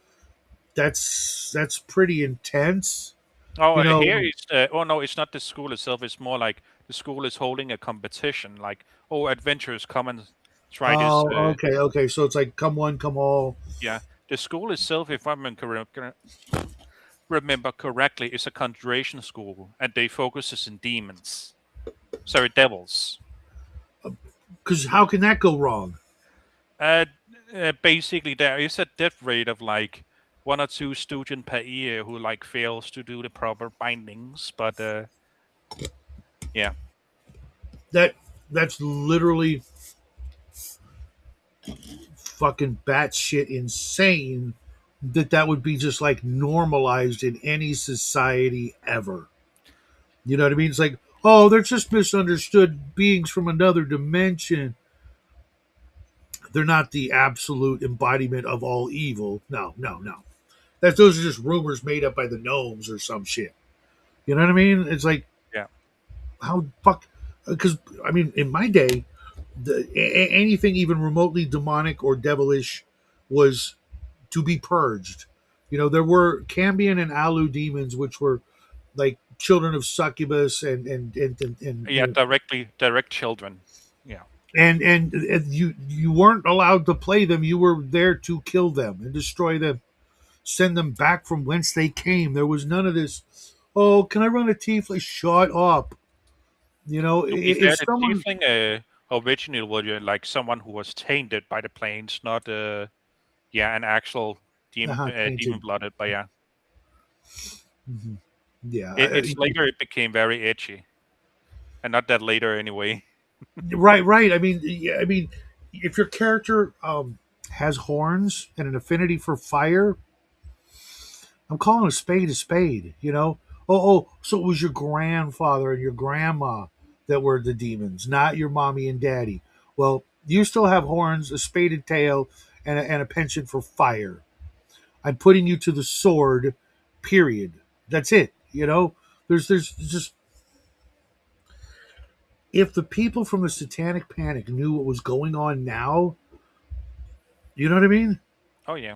A: that's pretty intense.
B: Oh,
A: You
B: here
A: know.
B: is oh no, it's not the school itself. It's more like the school is holding a competition. Like, oh, adventurers come and try this.
A: Oh, okay, okay. So it's like come one, come all.
B: Yeah, the school itself, if I remember correctly, is a conjuration school, and they focuses in demons. Sorry, devils.
A: Because how can that go wrong?
B: Uh, Basically, there is a death rate of like one or two student per year who like fails to do the proper bindings. But yeah.
A: That's literally fucking batshit insane that would be just like normalized in any society ever. You know what I mean? It's like, oh, they're just misunderstood beings from another dimension. They're not the absolute embodiment of all evil. No, no, no. Those are just rumors made up by the gnomes or some shit. You know what I mean? It's like
B: Yeah.
A: how fuck because I mean in my day, anything even remotely demonic or devilish was to be purged. There were Cambion and Alu demons, which were like children of succubus and
B: Yeah, direct children. Yeah.
A: and you weren't allowed to play them. You were there to kill them and destroy them, send them back from whence they came. There was none of this. Oh, can I run a tiefling? Shut up.
B: To be
A: If
B: fair, the
A: someone
B: tiefling originally was like someone who was tainted by the planes, not yeah, an actual
A: tainted.
B: demon blooded. But yeah,
A: Mhm. Yeah,
B: It's later it became very edgy, and not that later anyway.
A: right, right. I mean, yeah, I mean, if your character has horns and an affinity for fire, I'm calling a spade a spade. You know. So it was your grandfather and your grandma that were the demons, not your mommy and daddy. Well, you still have horns, a spaded tail, and a penchant for fire. I'm putting you to the sword. Period. That's it. You know. There's just if the people from the Satanic Panic knew what was going on now, you know what I mean?
B: Oh yeah.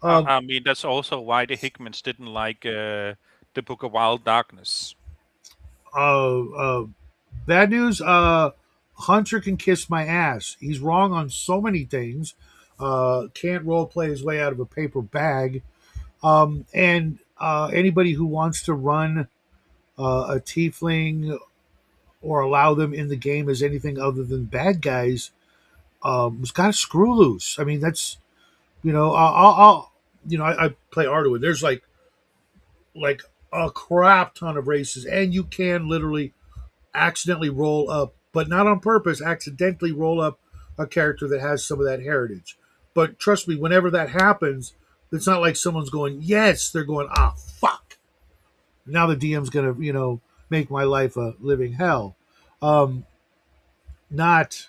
A: Um,
B: I mean, that's also why the Hickmans didn't like the Book of Wild Darkness.
A: uh, uh, bad news. Hunter can kiss my ass. He's wrong on so many things. Can't role play his way out of a paper bag. And anybody who wants to run a tiefling or allow them in the game as anything other than bad guys has got to screw loose. I mean, that's I play Arduin. There's like a crap ton of races, and you can literally accidentally roll up, but not on purpose, accidentally roll up a character that has some of that heritage. But trust me, whenever that happens, it's not like someone's going, yes, they're going, ah, fuck. Now the DM's going to, make my life a living hell. Um, Not,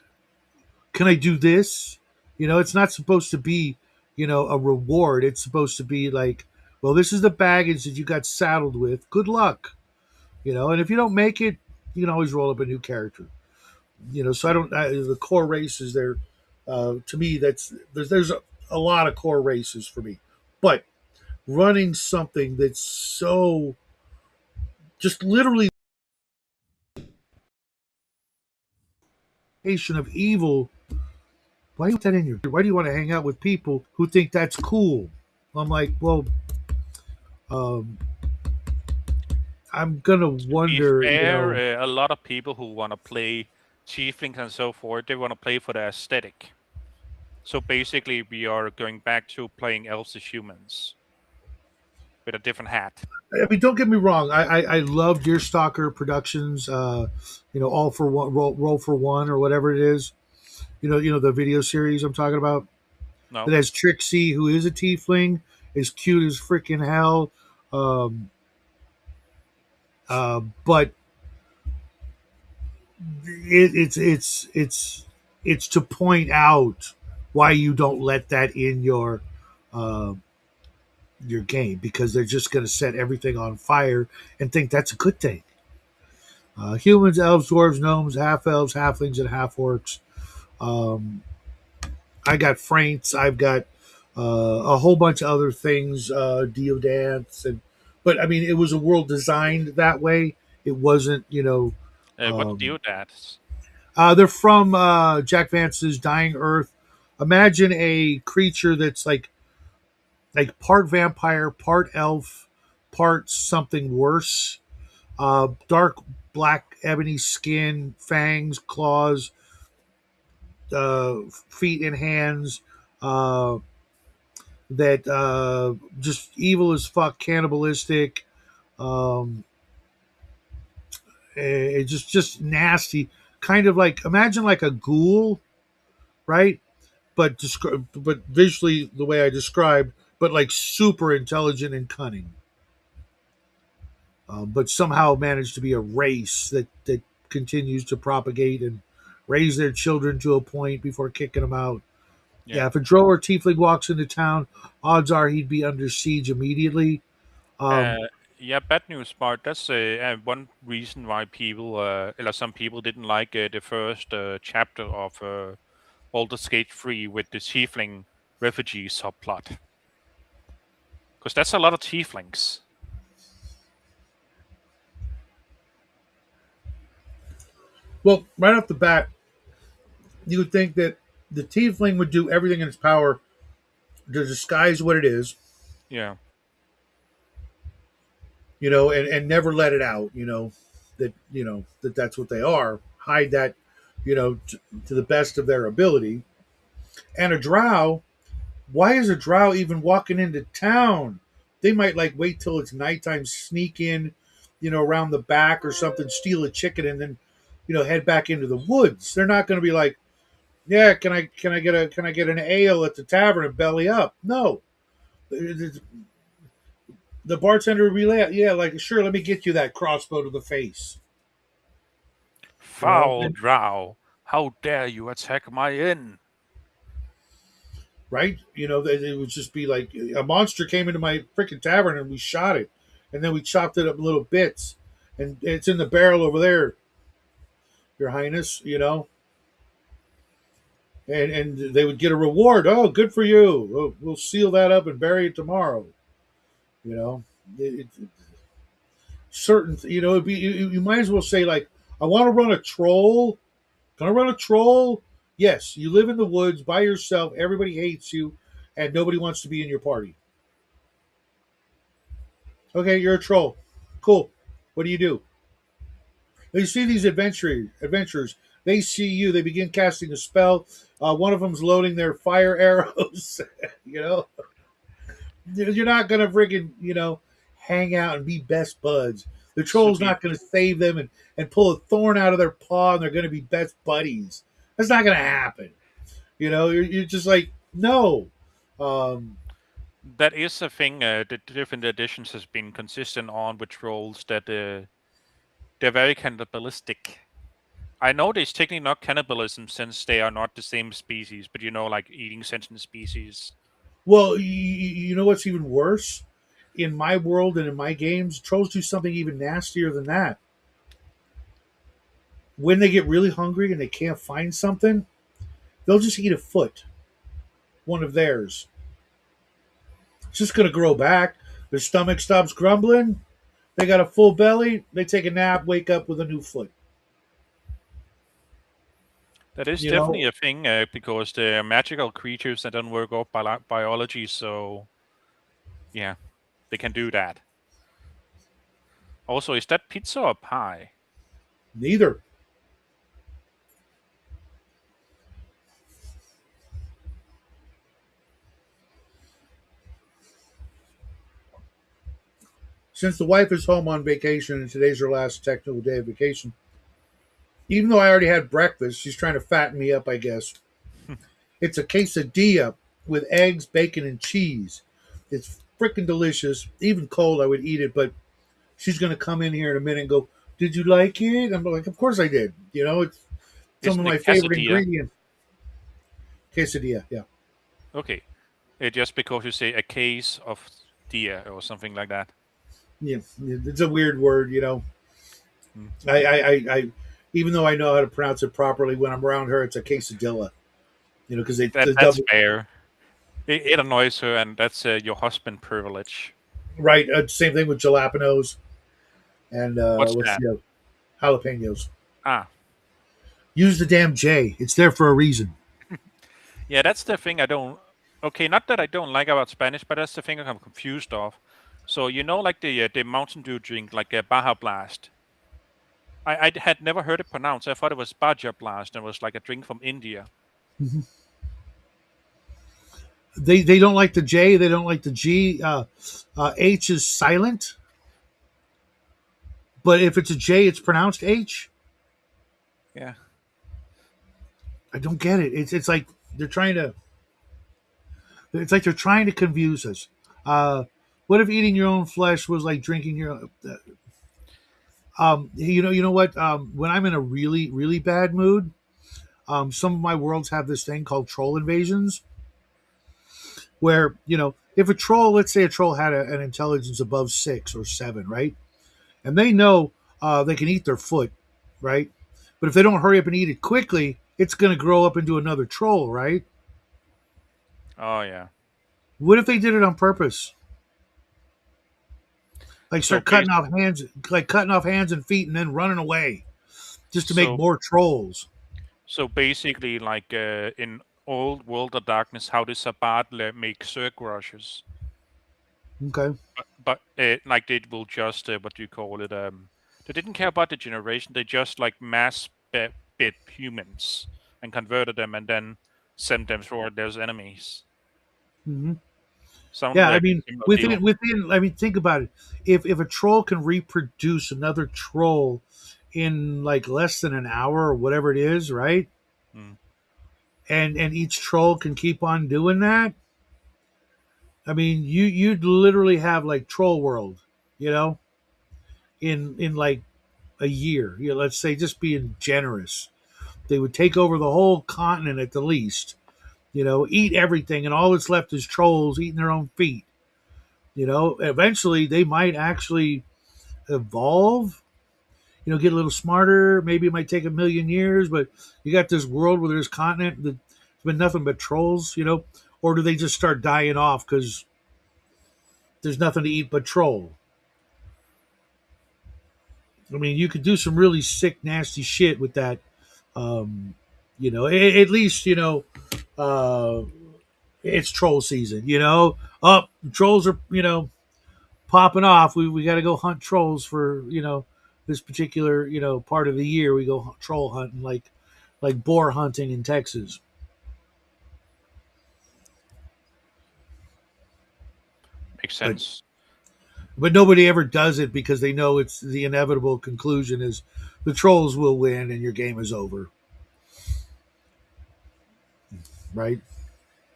A: can I do this? It's not supposed to be, a reward. It's supposed to be like, well, this is the baggage that you got saddled with. Good luck. And if you don't make it, you can always roll up a new character. So I don't the core races there. To me, there's a lot of core races for me, but running something that's so just literally nation of evil. Why do you want that in your? Why do you want to hang out with people who think that's cool? I'm like, well, um, I'm gonna
B: To be
A: wonder,
B: fair, a lot of people who want to play Tieflings and so forth, they want to play for the aesthetic. So basically, we are going back to playing elves as humans with a different hat.
A: I mean, don't get me wrong. I love Deerstalker Productions. All for one, roll for one, or whatever it is. The video series I'm talking about. That
B: No,
A: has Trixie, who is a tiefling, is cute as freaking hell. Um, but it's to point out why you don't let that in uh, your game, because they're just going to set everything on fire and think that's a good thing. Humans, elves, dwarves, gnomes, half elves, halflings, and half orcs. Um, I got Franks. I've got a whole bunch of other things, Deodance, but I mean, it was a world designed that way. It wasn't,
B: what
A: um,
B: Deodats?
A: they're from Jack Vance's Dying Earth. Imagine a creature that's like part vampire, part elf, part something worse. Dark black ebony skin, fangs, claws, feet and hands. Uh, that just evil as fuck, cannibalistic, um, just nasty. Kind of like, imagine like a ghoul, right? But visually the way I described, but like super intelligent and cunning. But somehow managed to be a race that continues to propagate and raise their children to a point before kicking them out.
B: Yeah.
A: Yeah, if a drow or tiefling walks into town, odds are he'd be under siege immediately.
B: Uh,
A: Um,
B: yeah, bad news part. That's one reason why some people didn't like the first chapter of Baldur's Gate 3 with the Tiefling refugee subplot. Because that's a lot of Tieflings.
A: well, right off the bat, you would think that the tiefling would do everything in its power to disguise what it is,
B: Yeah,
A: and never let it out, that's what they are. Hide that, to the best of their ability. And a drow, why is a drow even walking into town? They might like wait till it's nighttime, sneak in, around the back or something, steal a chicken, and then, head back into the woods. They're not going to be like, yeah, can I get an ale at the tavern and belly up? No, the bartender would be like, yeah, like sure, let me get you that crossbow to the face.
B: Foul
A: And
B: drow! How dare you attack my inn?
A: right, it would just be like a monster came into my freaking tavern and we shot it, and then we chopped it up in little bits, and it's in the barrel over there, Your Highness. And they would get a reward. Oh, good for you. We'll seal that up and bury it tomorrow. You know, certain. It'd be you might as well say like, I want to run a troll. Can I run a troll? Yes. You live in the woods by yourself. Everybody hates you, and nobody wants to be in your party. Okay, you're a troll. Cool. What do you do? You see these adventurers. They see you. They begin casting a spell. One of them's loading their fire arrows. you know, you're not gonna friggin' hang out and be best buds. The
B: So
A: troll's
B: be
A: not gonna save them and pull a thorn out of their paw, and they're gonna be best buddies. That's not gonna happen. You're just like no. Um,
B: that is a thing the different editions has been consistent on with trolls that they're very cannibalistic. I know there's technically not cannibalism since they are not the same species, but like eating sentient species.
A: well, you know what's even worse? In my world and in my games, trolls do something even nastier than that. When they get really hungry and they can't find something, they'll just eat a foot, one of theirs. It's just going to grow back. Their stomach stops grumbling. They got a full belly. They take a nap, wake up with a new foot.
B: That is
A: You
B: definitely
A: know,
B: a thing because they're magical creatures that don't work off biology, so yeah, they can do that. Also, is that pizza or pie?
A: neither. Since the wife is home on vacation and today's her last technical day of vacation, even though I already had breakfast, she's trying to fatten me up, I guess. It's a quesadilla with eggs, bacon, and cheese. It's freaking delicious. Even cold, I would eat it, but she's going to come in here in a minute and go, "Did you like it?" I'm like, "Of course I did." It's some of
B: Isn't it
A: my favorite
B: quesadilla?
A: ingredients. Quesadilla, yeah.
B: Okay, just because you say a case of deer or something like that.
A: Yeah, it's a weird word.
B: Hmm.
A: I even though I know how to pronounce it properly, when I'm around her, it's a quesadilla. Because they
B: That
A: the
B: that's
A: double
B: fair. It annoys her, and that's your husband privilege.
A: right. Same thing with jalapenos and
B: What's
A: what's
B: that?
A: the other? Jalapenos.
B: Ah,
A: Use the damn J. It's there for a reason.
B: yeah, that's the thing I don't. Okay, not that I don't like about Spanish, but that's the thing I'm confused of. So like the Mountain Dew drink, like a Baja Blast. I had never heard it pronounced. I thought it was Baja Blast, and it was like a drink from India.
A: Mhm. They don't like the J. They don't like the G. H is silent, but if it's a J, it's pronounced H.
B: Yeah.
A: I don't get it. It's like they're trying to. It's like they're trying to confuse us. What if eating your own flesh was like drinking your? You know what? When I'm in a really really bad mood, some of my worlds have this thing called troll invasions, where if a troll, let's say a troll had an intelligence above 6 or 7, right, and they know they can eat their foot, right, but if they don't hurry up and eat it quickly, it's going to grow up into another troll, right?
B: Oh yeah.
A: What if they did it on purpose? Like
B: So
A: start cutting off hands and feet, and then running away just to make
B: so
A: more trolls.
B: so basically, like in old World of Darkness, how does Sabat make Zerg rushes?
A: Okay.
B: But like they will just what do you call it? They didn't care about the generation. They just like mass bit humans and converted them, and then sent them toward those enemies.
A: hmm
B: Some
A: Yeah, I mean,
B: criminal deal.
A: within. I mean, think about it. If a troll can reproduce another troll in like less than an hour or whatever it is, right?
B: Mm.
A: And each troll can keep on doing that. I mean, you'd literally have like troll world, you know, in like a year. You know, let's say just being generous, they would take over the whole continent at the least. You know, eat everything, and all that's left is trolls eating their own feet. You know, eventually they might actually evolve. You know, get a little smarter. Maybe it might take a million years, but you got this world where there's continent that's been nothing but trolls. You know, or do they just start dying off because there's nothing to eat but troll? I mean, you could do some really sick, nasty shit with that. Um, you know, at least uh, it's troll season. You know, up trolls are popping off. We got to go hunt trolls for this particular part of the year. We go troll hunting like boar hunting in Texas.
B: Makes
A: But
B: sense.
A: nobody ever does it because they know it's the inevitable conclusion is the trolls will win and your game is over, right?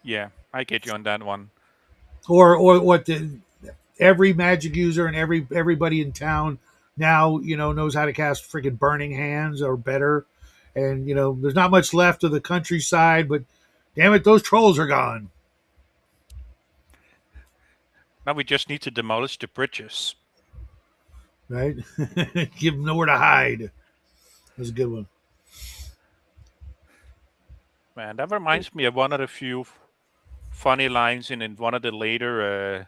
B: Yeah, I get you on that one.
A: Or what the every magic user and everybody in town now knows how to cast freaking burning hands or better, and there's not much left of the countryside, but damn it, those trolls are gone,
B: Now we just need to demolish the bridges.
A: right? Give them nowhere to hide. That's a good one.
B: Man, that reminds me of one of the few funny lines in one of the later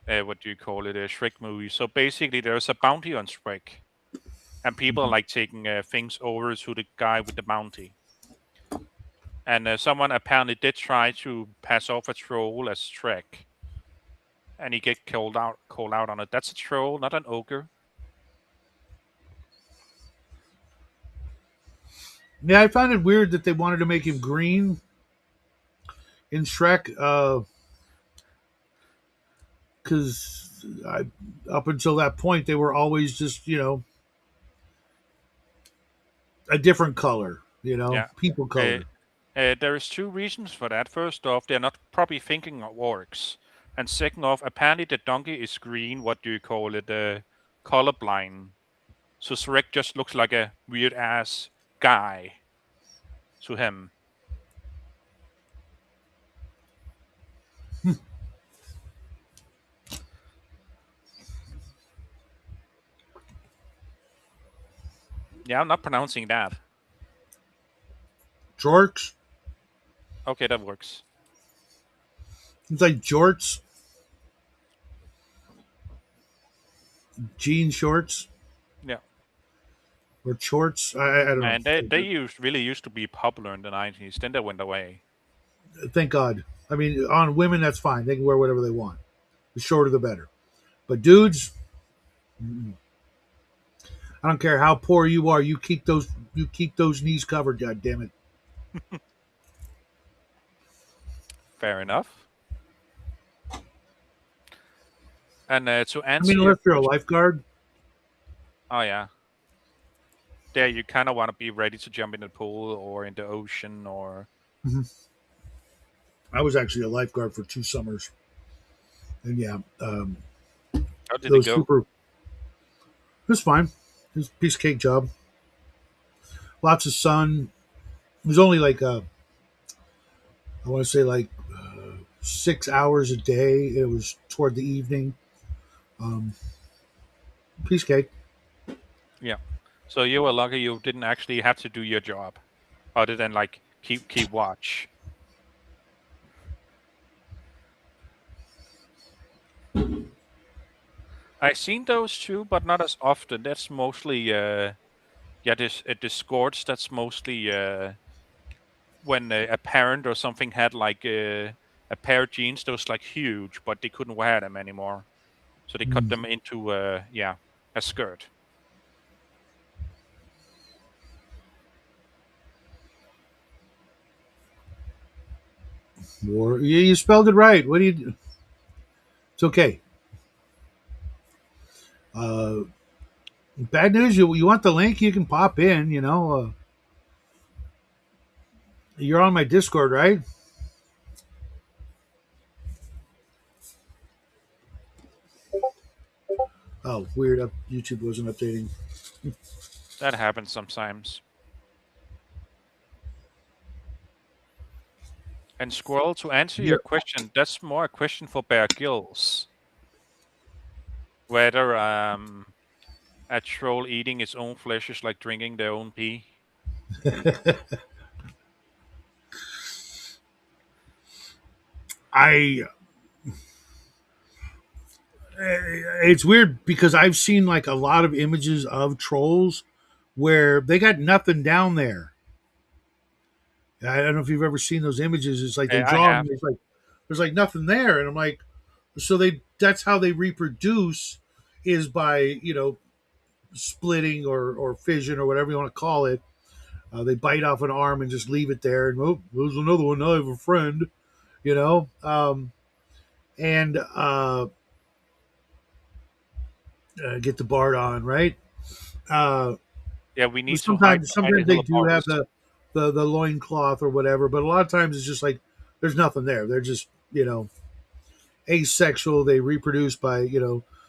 B: what do you call it, Shrek movies. So basically, there's a bounty on Shrek, and people are
A: Mhm.
B: like taking things over to the guy with the bounty. And someone apparently did try to pass off a troll as Shrek, and he get called out on it. That's a troll, not an ogre.
A: Yeah, I found it weird that they wanted to make him green in Shrek, because up until that point they were always just a different color,
B: Yeah.
A: people
B: Uh,
A: color.
B: there is two reasons for that. First off, they're not probably thinking of orcs, and second off, apparently the donkey is green. What do you call it? Colorblind. So Shrek just looks like a weird ass guy to him. Yeah, I'm not pronouncing that.
A: Jorts.
B: Okay, that works.
A: It's like jorts, jean shorts
B: Yeah,
A: or shorts. I don't
B: and they
A: know.
B: used to be popular in the 90s. Then they went away.
A: Thank God. I mean, on women that's fine. They can wear whatever they want. The shorter the better. But dudes, I don't care how poor you are. You keep those knees covered. God damn it.
B: Fair enough. And to
A: I mean,
B: answer your
A: unless you're a
B: question,
A: lifeguard.
B: oh yeah, there you kind of want to be ready to jump in the pool or in the ocean or
A: Mhm. I was actually a lifeguard for 2 summers, and yeah,
B: how did
A: it
B: it
A: was
B: go?
A: super. It was fine. It was a piece of cake job. Lots of sun. It was only like I want to say like 6 hours a day. It was toward the evening. Um, Piece of cake.
B: Yeah. So you were lucky you didn't actually have to do your job, other than like keep watch. I've seen those too, but not as often. That's mostly yeah, this discords. That's mostly when a parent or something had like a pair of jeans that was like huge, but they couldn't wear them anymore, so they cut
A: Mm.
B: them into yeah, a skirt.
A: War. You spelled it right. What do you? It's okay. Uh, Bad news. You want the link? You can pop in. You're on my Discord, right? Oh, weird. YouTube wasn't updating.
B: That happens sometimes. And Squirrel, to answer your
A: You're,
B: question, that's more a question for Bear Grylls. Whether a troll eating its own flesh is like drinking their own pee.
A: I. It's weird because I've seen like a lot of images of trolls where they got nothing down there. I don't know if you've ever seen those images. It's like they
B: I
A: draw them.
B: have.
A: There's like nothing there, and I'm like, so that's how they reproduce is by splitting or fission or whatever you want to call it. They bite off an arm and just leave it there, and oh, there's another one. Now I have a friend, you know. And get the Bard on right. Uh,
B: Yeah, we need to
A: sometimes
B: heal
A: they
B: the
A: do have
B: bars.
A: the loincloth or whatever, but a lot of times it's just like there's nothing there. They're just asexual. They reproduce by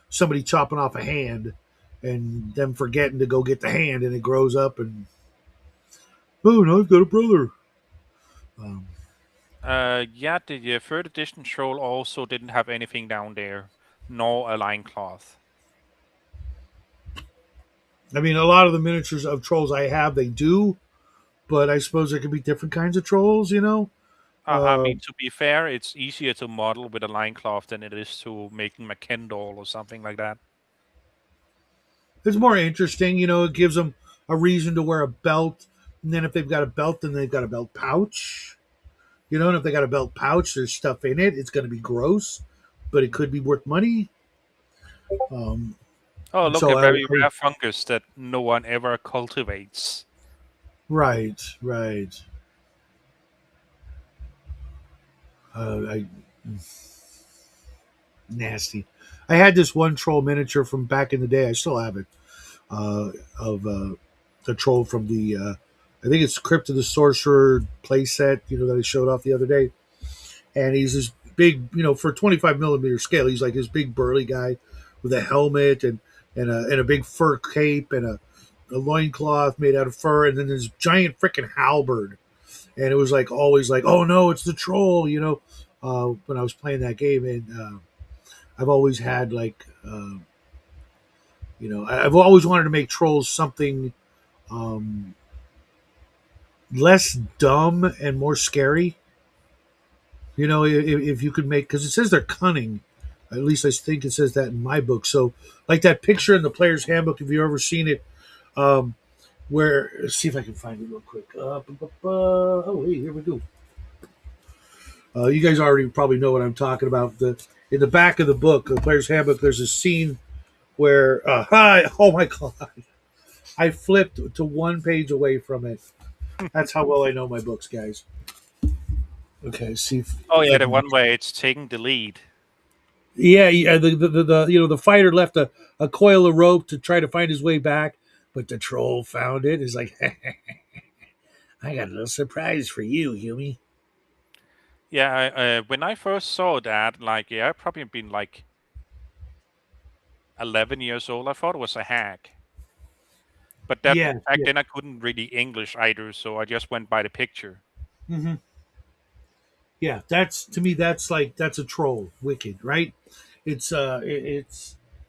A: somebody chopping off a hand and them forgetting to go get the hand, and it grows up and oh, now I've got a brother. Um,
B: Yeah, the third edition troll also didn't have anything down there, nor a line cloth.
A: I mean, a lot of the miniatures of trolls I have, they do, but I suppose there could be different kinds of trolls.
B: I
A: Uh,
B: mean, to be fair, it's easier to model with a line cloth than it is to making a Ken doll or something like that.
A: it's more interesting. It gives them a reason to wear a belt, and then if they've got a belt, then they've got a belt pouch. And if they got a belt pouch, there's stuff in it. It's going to be gross, but it could be worth money. Um,
B: Oh, look,
A: so
B: a
A: I,
B: very rare fungus that no one ever cultivates.
A: right, right. I nasty. I had this one troll miniature from back in the day. I still have it. Of the troll from the I think it's Crypt of the Sorcerer playset. That I showed off the other day, and he's this big. For 25 millimeter scale, he's like this big burly guy with a helmet and a big fur cape and a loincloth made out of fur, and then this giant freaking halberd. And it was like always like, oh no, it's the troll. When I was playing that game, and I've always had like. I've always wanted to make trolls something um, less dumb and more scary. If you could make, because it says they're cunning. At least I think it says that in my book. So, like that picture in the player's handbook, if you've ever seen it, um, where let's see if I can find it real quick. Oh, hey, here we go. You guys already probably know what I'm talking about. The In the back of the book, the player's handbook, there's a scene where hi, oh my god, I flipped to one page away from it. That's how well I know my books, guys. Okay, see
B: Oh
A: if
B: yeah,
A: I
B: the
A: can.
B: one where it's taking the lead.
A: Yeah, yeah. The fighter left a coil of rope to try to find his way back, but the troll found it. It's like, I got a little surprise for you, Yumi.
B: Yeah, when I first saw that, like, yeah, I've probably been like 11 years old. I thought it was a hack. But that
A: Yeah,
B: back
A: yeah.
B: then I couldn't really English either, so I just went by the picture.
A: Hmm. Yeah, that's to me. That's a troll, wicked, right? It's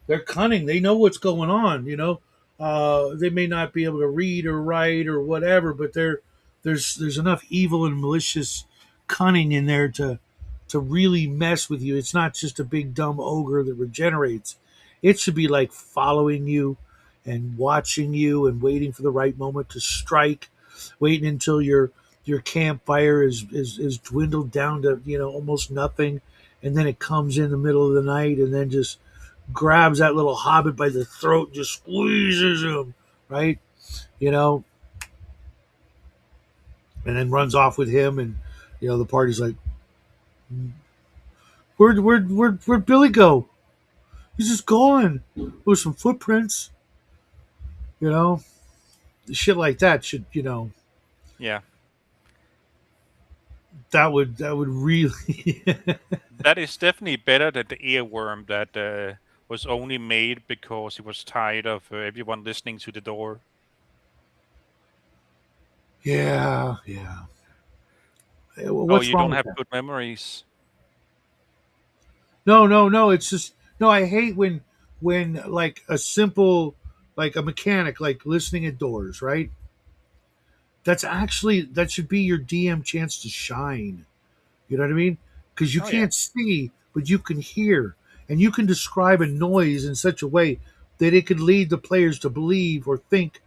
A: they're cunning. They know what's going on. They may not be able to read or write or whatever, but there's enough evil and malicious cunning in there to really mess with you. It's not just a big dumb ogre that regenerates. It should be like following you and watching you and waiting for the right moment to strike, waiting until your campfire is dwindled down to almost nothing, and then it comes in the middle of the night and then just grabs that little hobbit by the throat and just squeezes him, right? you know and then runs off with him, and the party's like, Where'd Billy go? He's just gone. With some footprints, you know. Shit like that should,
B: Yeah,
A: that would really.
B: that is definitely better than the earworm that was only made because he was tired of everyone listening to the door.
A: Yeah, yeah.
B: Oh,
A: What's
B: you
A: wrong
B: don't
A: with
B: have
A: that?
B: good memories.
A: No, no, no. It's just no. I hate when like a simple like a mechanic like listening at doors, right? That should be your DM chance to shine. You know what I mean? Because you
B: Oh yeah,
A: can't see, but you can hear, and you can describe a noise in such a way that it could lead the players to believe or think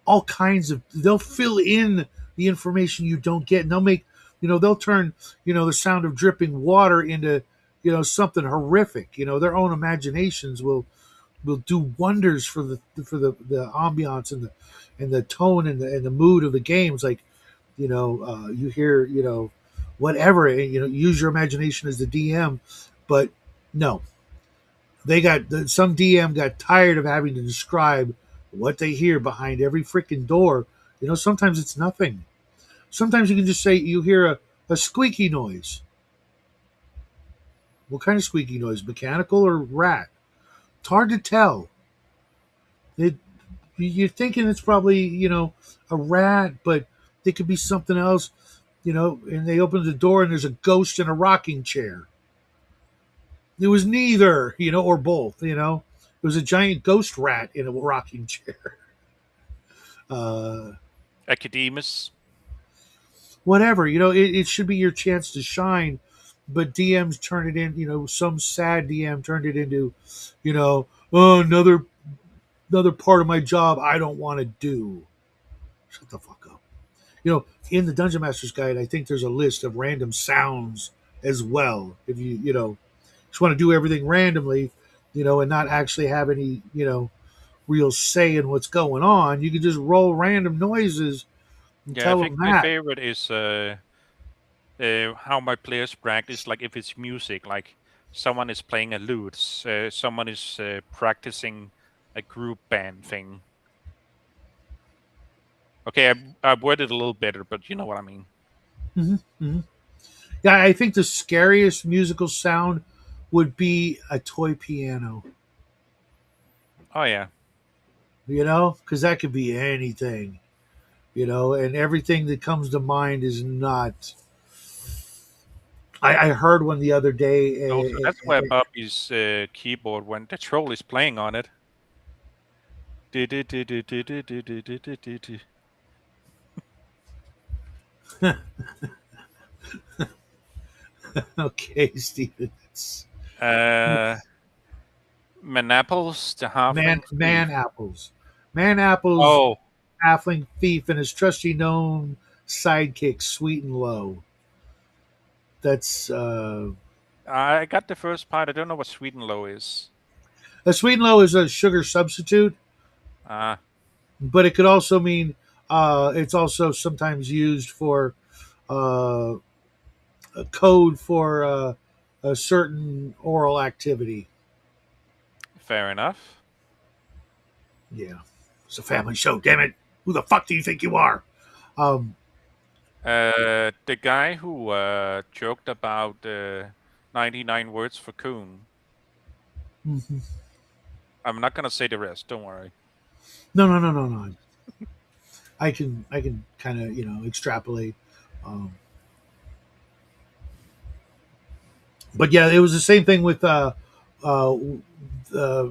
A: all kinds of. They'll fill in the information you don't get, and they'll make they'll turn the sound of dripping water into something horrific. Their own imaginations will do wonders for the ambiance and the tone and the mood of the games. Like you hear whatever, use your imagination as the DM, but no, some DM got tired of having to describe what they hear behind every freaking door. Sometimes it's nothing. Sometimes you can just say you hear a squeaky noise. What kind of squeaky noise? Mechanical or rat? It's hard to tell. It You're thinking it's probably a rat, but it could be something else. And they open the door and there's a ghost in a rocking chair. It was neither, or both. It was a giant ghost rat in a rocking chair. Uh,
B: Academus.
A: Whatever, it should be your chance to shine, but DMs turn it in. Some sad DM turned it into, oh, another part of my job I don't want to do. Shut the fuck up. In the Dungeon Master's Guide, I think there's a list of random sounds as well. If you just want to do everything randomly, and not actually have any, real say in what's going on, you can just roll random noises and
B: Yeah, I
A: tell
B: think
A: them
B: my
A: that.
B: favorite is how my players practice. Like if it's music, like someone is playing a lute, someone is practicing a group band thing. Okay, I worded it a little better, but you know what I mean.
A: Hmm. Hmm. Yeah, I think the scariest musical sound would be a toy piano,
B: Oh yeah,
A: because that could be anything, and everything that comes to mind is not. I heard one the other
B: also
A: day.
B: that's where Bobby's keyboard when the troll is playing on it.
A: Okay, Stephen, it's
B: Uh, Manaples, the
A: man
B: halfling thief.
A: man apples, man apples,
B: Oh,
A: halfling thief, and his trusty known sidekick, Sweet and Low. That's
B: I got the first part. I don't know what sweet and low is.
A: a Sweet and Low is a sugar substitute,
B: Ah,
A: but it could also mean it's also sometimes used for uh, a code for a certain oral activity.
B: fair enough.
A: Yeah, it's a family show. Damn it! Who the fuck do you think you are? Um,
B: The guy who joked about 99 words for coon.
A: mhm.
B: I'm not gonna say the rest. Don't worry.
A: No, no, no, no, no. I can kind of extrapolate. Um, but yeah, it was the same thing with uh,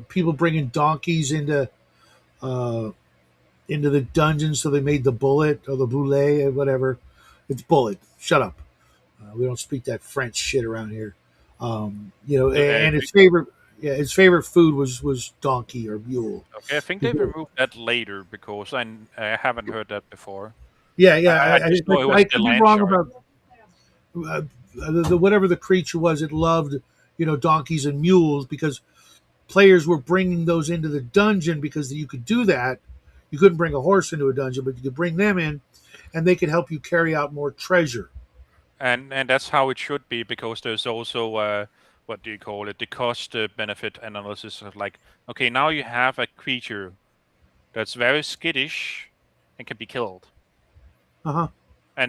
A: people bringing donkeys uh, into the dungeon, so they made the bullet or the boulet or whatever. It's bullet. Shut up. We don't speak that French shit around here. And
B: We-
A: his favorite food was donkey or mule.
B: okay, I think they removed that later because I haven't heard that before.
A: Yeah,
B: I,
A: yeah.
B: I just know it
A: I
B: was the
A: could be
B: land
A: wrong
B: shark.
A: about whatever the creature was. It loved donkeys and mules because players were bringing those into the dungeon because you could do that. You couldn't bring a horse into a dungeon, but you could bring them in, and they could help you carry out more treasure.
B: and that's how it should be, because there's also what do you call it, the cost benefit analysis of like, okay, now you have a creature that's very skittish and can be killed,
A: Uh huh.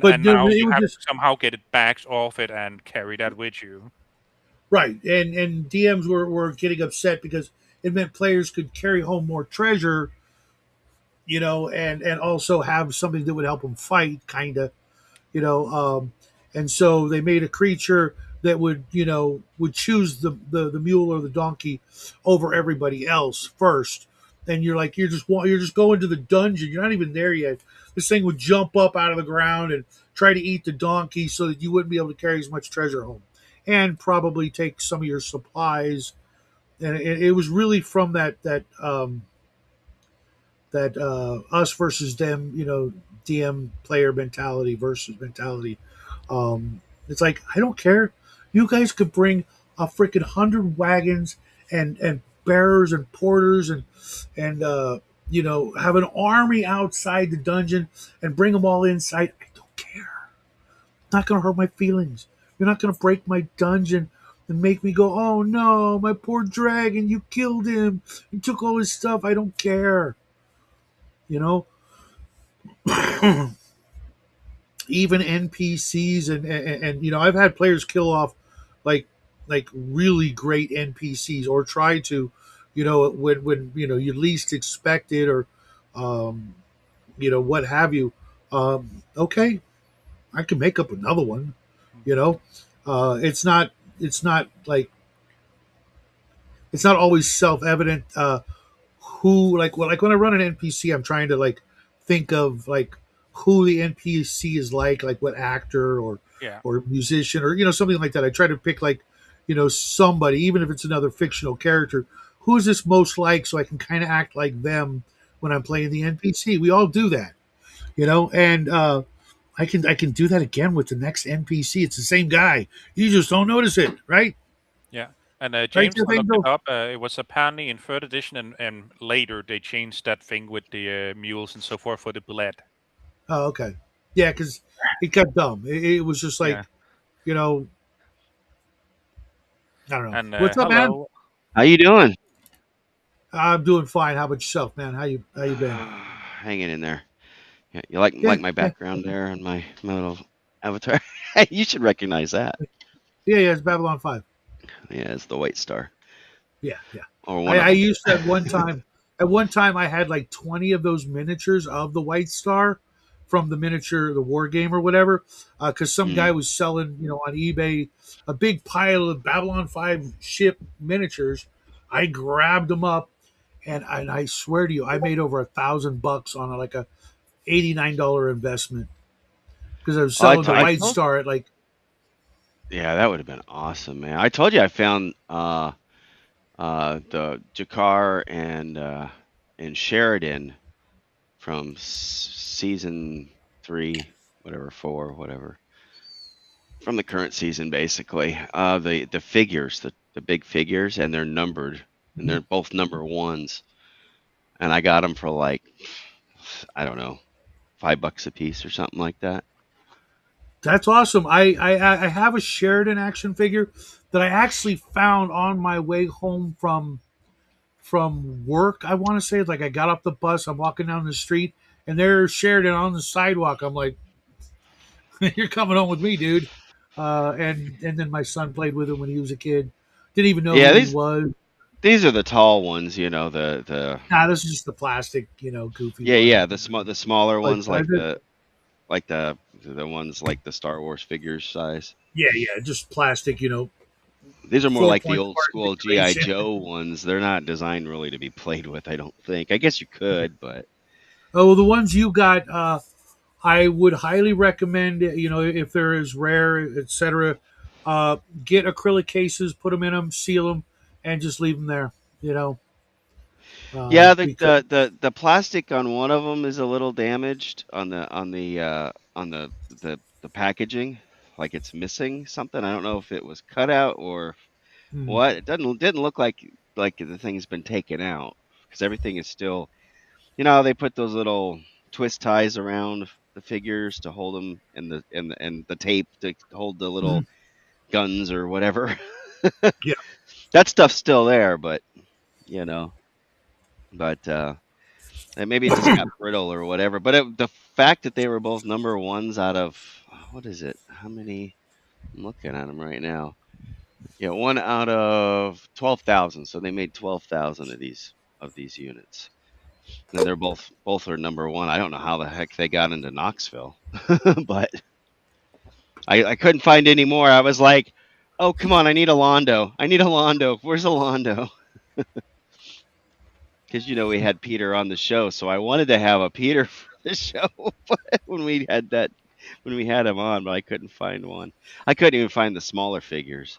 A: But
B: and now
A: it
B: you
A: was
B: have
A: just
B: to somehow get it back off it and carry that with you.
A: right, and DMs were getting upset because it meant players could carry home more treasure, and also have something that would help them fight, kind of, you know. And so they made a creature that would choose the mule or the donkey over everybody else first. And you're just going to the dungeon. You're not even there yet. This thing would jump up out of the ground and try to eat the donkey so that you wouldn't be able to carry as much treasure home, and probably take some of your supplies. And it was really from that us versus them, DM player mentality versus mentality. It's like, I don't care. You guys could bring a freaking 100 wagons and bearers and porters and have an army outside the dungeon and bring them all inside. I don't care. Not going to hurt my feelings. You're not going to break my dungeon and make me go, oh no, my poor dragon, you killed him. You took all his stuff. I don't care. You know, even NPCs and I've had players kill off like really great NPCs, or try to, when you least expect it, or um, what have you. Okay, I can make up another one. You know, it's not like it's not always self evident. Who like when I run an NPC, I'm trying to like think of like who the NPC is, like what actor
B: Yeah,
A: or musician, or something like that. I try to pick like somebody, even if it's another fictional character. Who is this most like, so I can kind of act like them when I'm playing the NPC. We all do that, and I can do that again with the next NPC. It's the same guy. You just don't notice it, right?
B: yeah. And
A: Right
B: James,
A: there,
B: I
A: thing
B: looked it
A: go.
B: up. It was apparently in third edition, and later they changed that thing with the mules and so forth for the bled.
A: Oh, okay. Yeah, because it got dumb. It was just
B: Yeah.
A: like, you know, I don't know.
B: And
A: What's up, man?
B: hello.
C: How you doing?
A: I'm doing fine. How about yourself, man? How you been?
C: Hanging in there. Yeah, you like
A: Yeah,
C: my
A: yeah,
C: background there and my little avatar? You should recognize that.
A: yeah. It's Babylon 5.
C: Yeah, it's the White Star,
A: Yeah, yeah.
C: or one
A: I
C: of them.
A: used to at one time. At one time, I had like 20 of those miniatures of the White Star from the miniature, the War Game or whatever, because some guy
C: Mm.
A: was selling, on eBay, a big pile of Babylon 5 ship miniatures. I grabbed them up, and I swear to you, I made over $1,000 on like a $89 investment, because I was
C: Oh,
A: selling the
C: I
A: White
C: told.
A: Star at like.
C: Yeah, that would have been awesome, man. I told you I found the Jakar and Sheridan from season 3, whatever, 4, whatever, from the current season, basically. The figures, the big figures, and they're numbered, and they're both number ones. And I got them for like, I don't know, $5 a piece or something like that.
A: That's awesome. I have a Sheridan action figure that I actually found on my way home from work. I want to say, like, I got off the bus, I'm walking down the street, and there's Sheridan on the sidewalk. I'm like, "You're coming home with me, dude." And then my son played with him when he was a kid. Didn't even know
C: Yeah,
A: who he
C: these
A: was.
C: these are the tall ones, the
A: Nah, this is just the plastic, goofy one.
C: the smaller
A: But
C: ones, like the ones like the Star Wars figures size.
A: yeah, yeah, just plastic,
C: These are more like the
A: 4 point
C: old school GI
A: articulation.
C: Joe ones. They're not designed really to be played with, I don't think. I guess you could, but
A: Oh, well, the ones you got, I would highly recommend, if they're as rare, etc. Uh, get acrylic cases, put them in them, seal them, and just leave them there. You know,
C: yeah,
A: because
C: the plastic on one of them is a little damaged on the packaging, like it's missing something. I don't know if it was cut out or
A: hmm,
C: what. It didn't look like the thing's been taken out because everything is still. They put those little twist ties around. the figures to hold them, and the tape to hold the
A: Mhm.
C: little guns or whatever.
A: Yeah,
C: That stuff's still there, but you know, but and maybe it just got brittle or whatever. But the fact that they were both number ones out of what is it? How many? I'm looking at them right now. Yeah, one out of 12,000. So they made 12,000 of these units, and they're both are number one. I don't know how the heck they got into Knoxville, but I couldn't find any more. I was like, oh come on, I need a Londo. I need a Londo. Where's a Londo? Because we had Peter on the show, so I wanted to have a Peter for the show when we had that when we had him on, but I couldn't find one. I couldn't even find the smaller figures.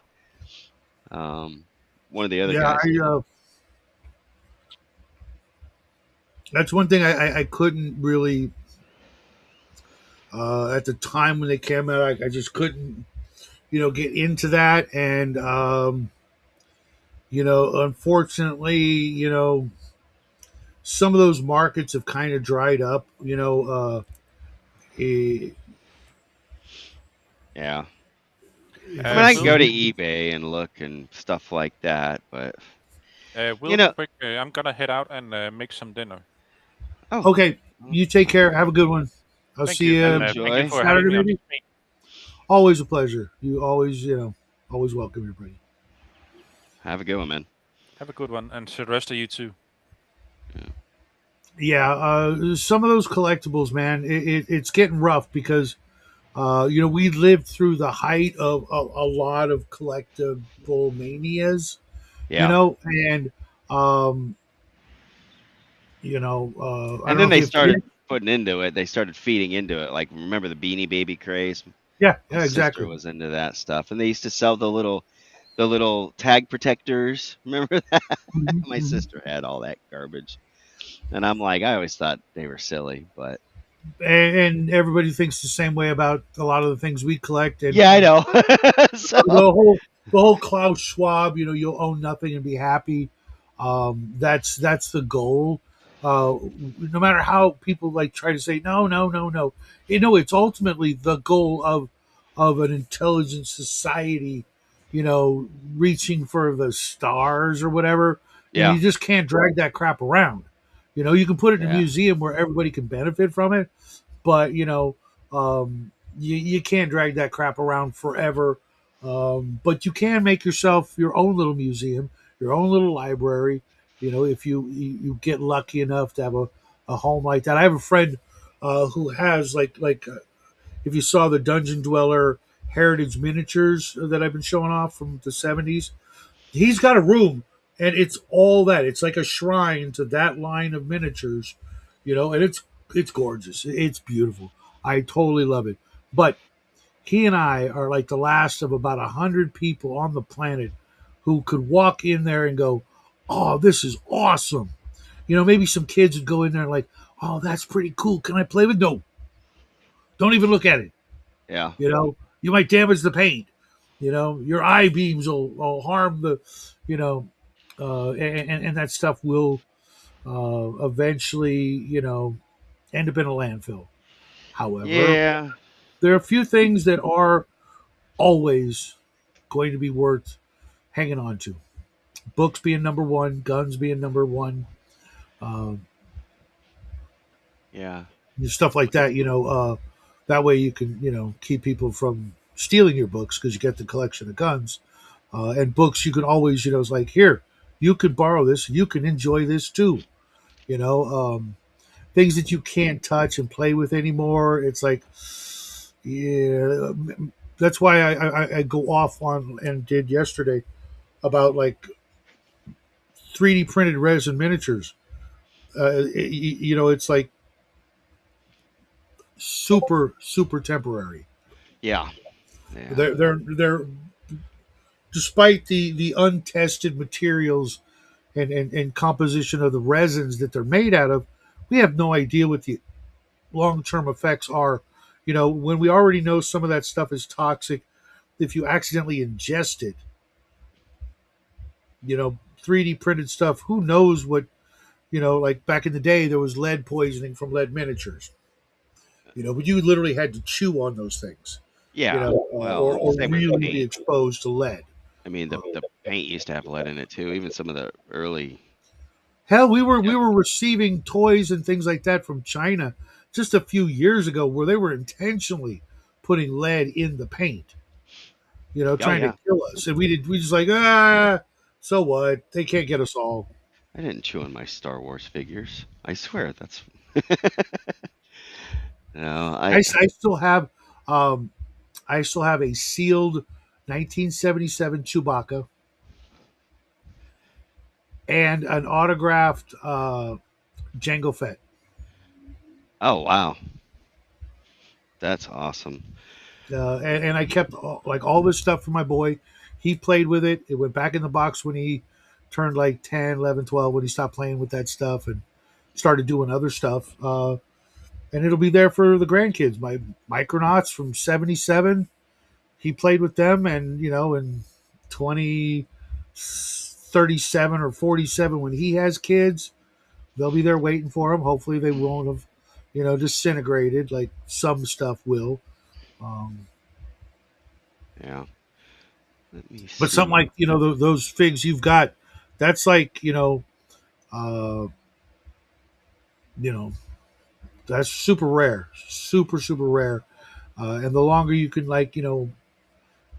C: Um, One of the other
A: yeah.
C: guys did.
A: That's one thing I couldn't really at the time when they came out. I just couldn't get into that, and unfortunately, some of those markets have kind of dried up. Eh,
C: Yeah, I mean, I can
A: it's
B: Will
C: go to eBay and look and stuff like that, but you
B: Will
C: know,
B: quick. I'm gonna head out and make some dinner.
C: oh,
A: okay.
C: well,
A: You take care. Have a good one. I'll
B: Thank
A: see
B: you, and
A: you
B: thank you
C: enjoy.
B: for having
A: Saturday,
B: me on
A: maybe.
B: stream.
A: Always a pleasure. You always, always welcome everybody.
C: Have a good one, man.
B: Have a good one, and to the rest of you too.
C: Yeah,
A: Yeah, some of those collectibles, man, it's getting rough because we lived through the height of a lot of collectible manias,
C: yeah.
A: and um, I
C: And
A: don't know
C: then
A: if
C: they
A: you have kids.
C: started putting into it. They started feeding into it. Like, remember the Beanie Baby craze?
A: Yeah,
C: My
A: yeah,
C: sister
A: exactly.
C: was into that stuff, and they used to sell the little tag protectors. Remember that?
A: Hmm.
C: My
A: Hmm.
C: sister had all that garbage, and I'm like, I always thought they were silly, but
A: And everybody thinks the same way about a lot of the things we collect, and
C: yeah, I know. So
A: the whole Klaus Schwab, you'll own nothing and be happy. That's the goal. No matter how people like try to say no, no, no, no, it's ultimately the goal of an intelligent society, reaching for the stars or whatever, and
C: yeah,
A: you just can't drag that crap around. You can put it in a
C: yeah,
A: museum where everybody can benefit from it, but you can't drag that crap around forever. But you can make yourself your own little museum, your own little library. If you get lucky enough to have a home like that. I have a friend who has if you saw the Dungeon Dweller heritage miniatures that I've been showing off from the 70s, he's got a room and it's all that. It's like a shrine to that line of miniatures, and it's gorgeous. It's beautiful. I totally love it. But he and I are like the last of about 100 people on the planet who could walk in there and go, "Oh, this is awesome." Maybe some kids would go in there and like, "Oh, that's pretty cool. Can I play with?" No, don't even look at it.
C: yeah,
A: You might damage the paint. Your eye beams will harm the, you know, and that stuff will eventually, end up in a landfill. However,
C: yeah,
A: there are a few things that are always going to be worth hanging on to. Books being number one, guns being number one, um,
C: yeah,
A: stuff like that. That way you can keep people from stealing your books because you get the collection of guns and books. You can always it's like here you could borrow this, you can enjoy this too. You know, things that you can't touch and play with anymore. It's like yeah, that's why I go off on and did yesterday about like 3D printed resin miniatures. It's like super temporary.
C: yeah, yeah,
A: They're despite the untested materials and composition of the resins that they're made out of, we have no idea what the long term effects are. When we already know some of that stuff is toxic, if you accidentally ingest it, 3D printed stuff, who knows what, like back in the day, there was lead poisoning from lead miniatures. But you literally had to chew on those things,
C: Yeah. Well,
A: or
C: same with
A: really be
C: paint.
A: exposed to lead.
C: I mean, the paint used to have lead in it too. Even some of the early.
A: Hell, we
C: Yep.
A: were receiving toys and things like that from China just a few years ago, where they were intentionally putting lead in the paint,
C: Oh
A: trying to
C: yeah.
A: kill us, and we just like, so what? They can't get us all.
C: I didn't chew on my Star Wars figures. I swear that's. No,
A: I still have, um, I still have a sealed 1977 Chewbacca and an autographed Jango Fett.
C: Oh wow, that's awesome.
A: And I kept like all this stuff for my boy. He played with it. It went back in the box when he turned like 10, 11, 12, when he stopped playing with that stuff and started doing other stuff. And it'll be there for the grandkids. My Micronauts from 77, he played with them. And, in 2037 or 47, when he has kids, they'll be there waiting for him. Hopefully they won't have, disintegrated like some stuff will. Um,
C: Yeah. Let me
A: But something
C: see.
A: like those figs you've got, that's like uh, you know that's super rare, super rare. And the longer you can like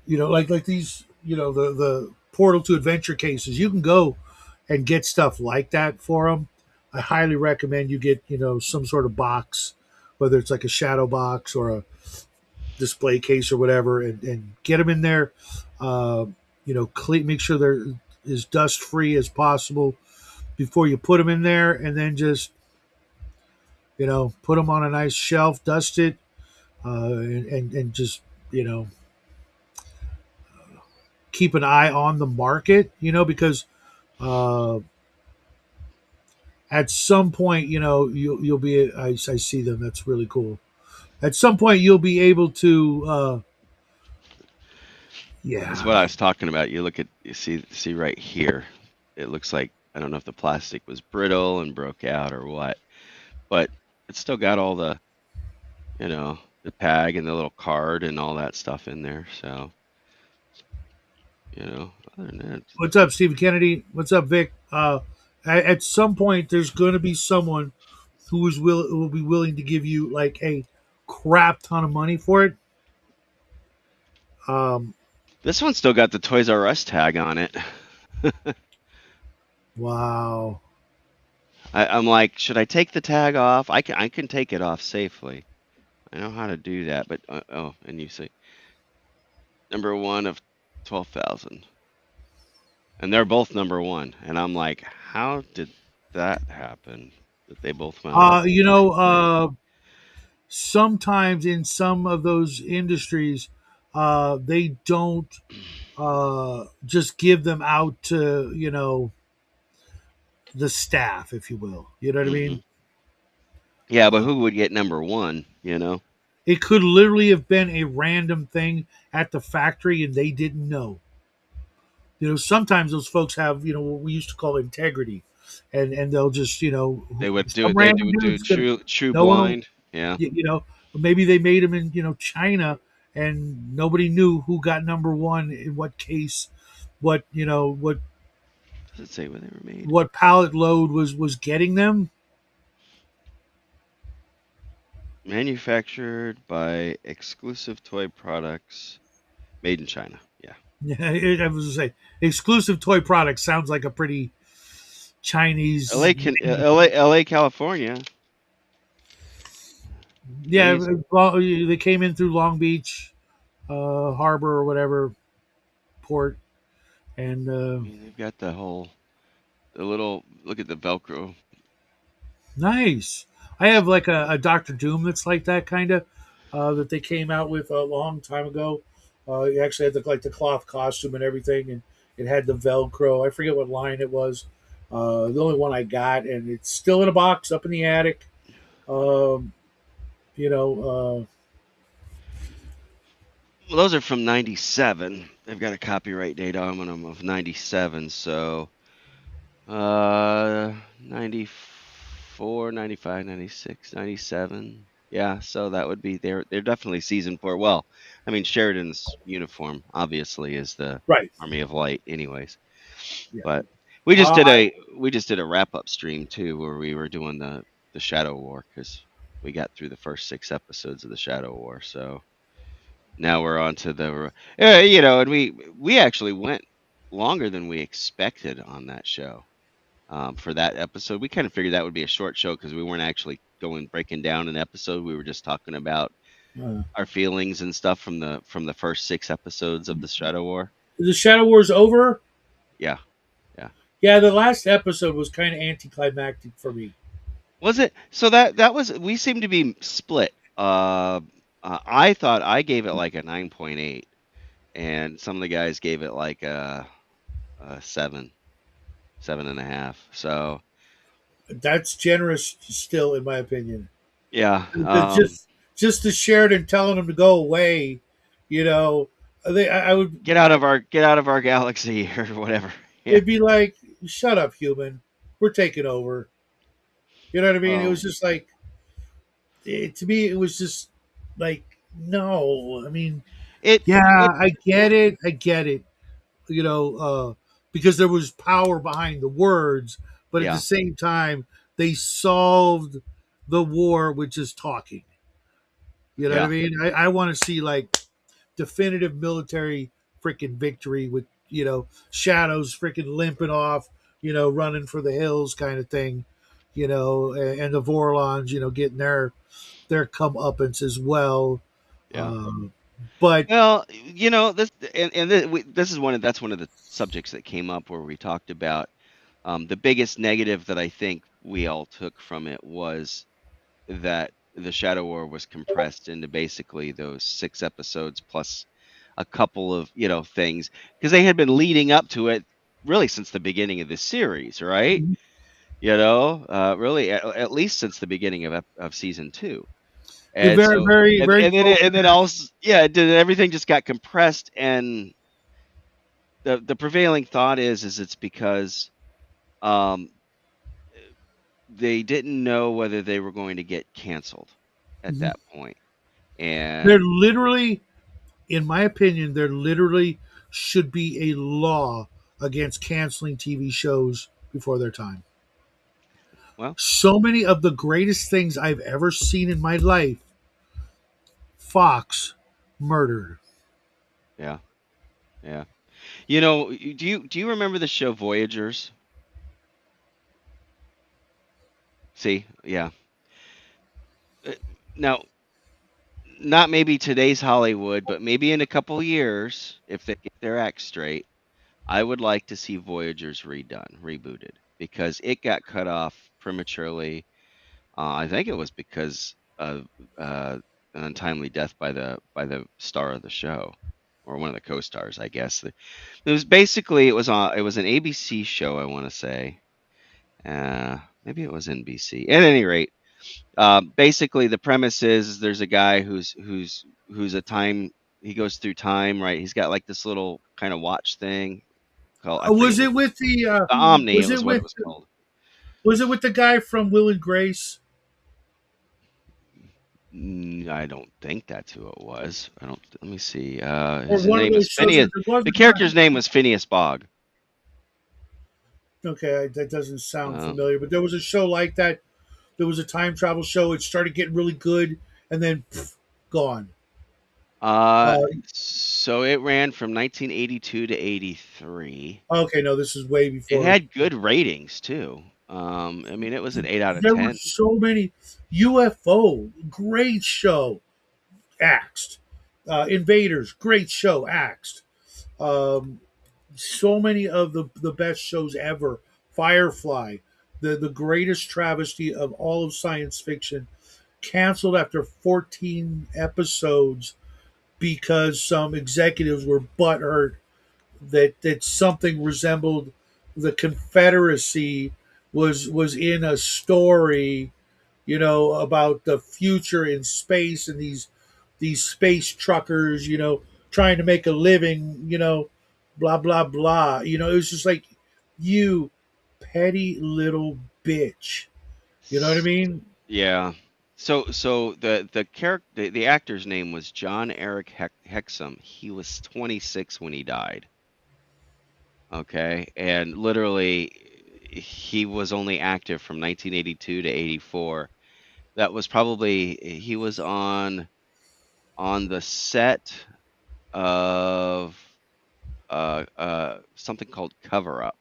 A: like these the Portal to Adventure cases, you can go and get stuff like that for them. I highly recommend you get some sort of box, whether it's like a shadow box or a display case or whatever, and get them in there. Clean, make sure they're as dust free as possible before you put them in there, and then just put them on a nice shelf, dust it, and just you know keep an eye on the market, because uh, at some point, you'll be. I see them. That's really cool. At some point, you'll be able to.
C: That's
A: Yeah.
C: what I was talking about. You see right here. It looks like I don't know if the plastic was brittle and broke out or what, but it's still got all the tag and the little card and all that stuff in there. So, other than that,
A: What's up, Stephen Kennedy? What's up, Vic? At some point, there's going to be someone who will be willing to give you like a crap ton of money for it. Um,
C: this one's still got the Toys R Us tag on it.
A: wow.
C: I'm like, should I take the tag off? I can take it off safely. I know how to do that, but oh, and you say number one of 12,000, and they're both number one, and I'm like, how did that happen? That they both went up
A: Uh, you
C: that
A: know,
C: quick?
A: uh, Sometimes in some of those industries, they don't just give them out to the staff, if you will. You know what I
C: Hmm.
A: mean?
C: Yeah, but
A: Uh,
C: who would get number one?
A: it could literally have been a random thing at the factory, and they didn't know. Sometimes those folks have what we used to call integrity, and they'll just
C: They would do
A: some
C: it. They
A: random
C: do
A: dude's gonna
C: true
A: no one will,
C: blind. Yeah.
A: maybe they made them in China, and nobody knew who got number one in what case, what
C: Does it say where they were made?
A: what pallet load was getting them.
C: Manufactured by Exclusive Toy Products, made in China. Yeah.
A: I was gonna say exclusive toy products sounds like a pretty Chinese
C: LA, LA, California.
A: yeah.
C: These,
A: Well, they came in through Long Beach harbor or whatever port, and
C: I mean, they've got the little. Look at the Velcro.
A: nice. I have like a Doctor Doom that's like that kind of that they came out with a long time ago. It actually had the cloth costume and everything, and it had the Velcro. I forget what line it was. The only one I got, and it's still in a box up in the attic. Um, you know,
C: Well, those are from '97. They've got a copyright date on them of '97. So, 94, 95, 96, 97. Yeah, so that would be they're definitely season 4. Well, I mean Sheridan's uniform obviously is the
A: Right.
C: Army of Light anyways.
A: Yeah.
C: But we just
A: Uh,
C: did a we just did a wrap up stream too where we were doing the Shadow War cuz we got through the first 6 episodes of the Shadow War. So now we're on to the and we actually went longer than we expected on that show. For that episode, we kind of figured that would be a short show because we weren't actually going breaking down an episode. We were just talking about
A: uh,
C: our feelings and stuff from the first 6 episodes of the Shadow War.
A: the Shadow War's over.
C: Yeah, yeah.
A: Yeah, the last episode was kind of anticlimactic for me.
C: Was it? So that was we seem to be split. I thought I gave it like a 9.8, and some of the guys gave it like a 7, 7.5. So
A: That's generous still, in my opinion.
C: yeah,
A: Because just the Sheridan telling him to go away, you know, I would
C: get out of our galaxy or whatever. Yeah.
A: it'd be like, shut up, human, we're taking over. You know what I mean? It
C: Oh,
A: was just like to me, it was just like no. I mean,
C: it
A: yeah,
C: it
A: I get it, I get it. You know, because there was power behind the words, but at the
C: yeah,
A: same time, they solved the war with just talking. You know what I
C: yeah,
A: mean? I want to see like definitive military freaking victory with shadows freaking limping off, running for the hills kind of thing, and the Vorlons, getting their comeuppance as well.
C: yeah.
A: But
C: Well, this and this is that's one of the subjects that came up where we talked about the biggest negative that I think we all took from it was that the Shadow War was compressed into basically those 6 episodes plus a couple of things because they had been leading up to it really since the beginning of the series, right? Really at least since the beginning of season 2.
A: you're
C: And
A: very,
C: so
A: very,
C: and
A: very
C: and then
A: close to
C: and then
A: that.
C: also yeah, everything just got compressed and the prevailing thought is it's because um they didn't know whether they were going to get canceled at
A: Mhm.
C: that point.
A: They're
C: And
A: literally, in my opinion, there literally should be a law against canceling TV shows before their time.
C: well,
A: So many of the greatest things I've ever seen in my life, Fox murdered.
C: yeah, yeah. Do you remember the show Voyagers? See, yeah. Uh, Now, not maybe today's Hollywood, but maybe in a couple years, if they get their act straight, I would like to see Voyagers rebooted, because it got cut off prematurely. I think it was because of an untimely death by the star of the show, or one of the co-stars, I guess. It was an ABC show, I want to say. Maybe it was NBC. At any rate, basically the premise is there's a guy who's a time he goes through time, right? He's got like this little kind of watch thing called, I forget
A: Was
C: what
A: it with
C: the Omni. It
A: was
C: was
A: it
C: what it
A: with
C: was called.
A: was it with the guy from Will and Grace?
C: I don't think that's who it was. I don't. Let me see.
A: Or
C: His
A: one of
C: name is
A: those shows
C: Phineas.
A: that there was
C: The
A: a guy.
C: character's name was Phineas Bogg.
A: Okay, that doesn't sound
C: Um,
A: familiar, but there was a show like that. There was a time travel show. It started getting really good, and then gone.
C: uh,
A: Uh,
C: so it ran from 1982 to 83.
A: okay, no, this is way
C: It
A: before.
C: had good ratings too. I mean, it was an 8 out of
A: There were
C: 10.
A: so many UFO, great show, axed. Invaders, great show, axed. Um, so many of the best shows ever. Firefly, the greatest travesty of all of science fiction, canceled after 14 episodes because some executives were butthurt that something resembled the Confederacy was in a story, about the future in space and these space truckers, trying to make a living, blah blah blah. It was just like, you petty little bitch. You know what I
C: S-
A: mean?
C: Yeah. So the character the actor's name was John Eric Hexum. He was 26 when he died. Okay, and literally he was only active from 1982 to 84. That was probably he was on the set of something called Cover Up.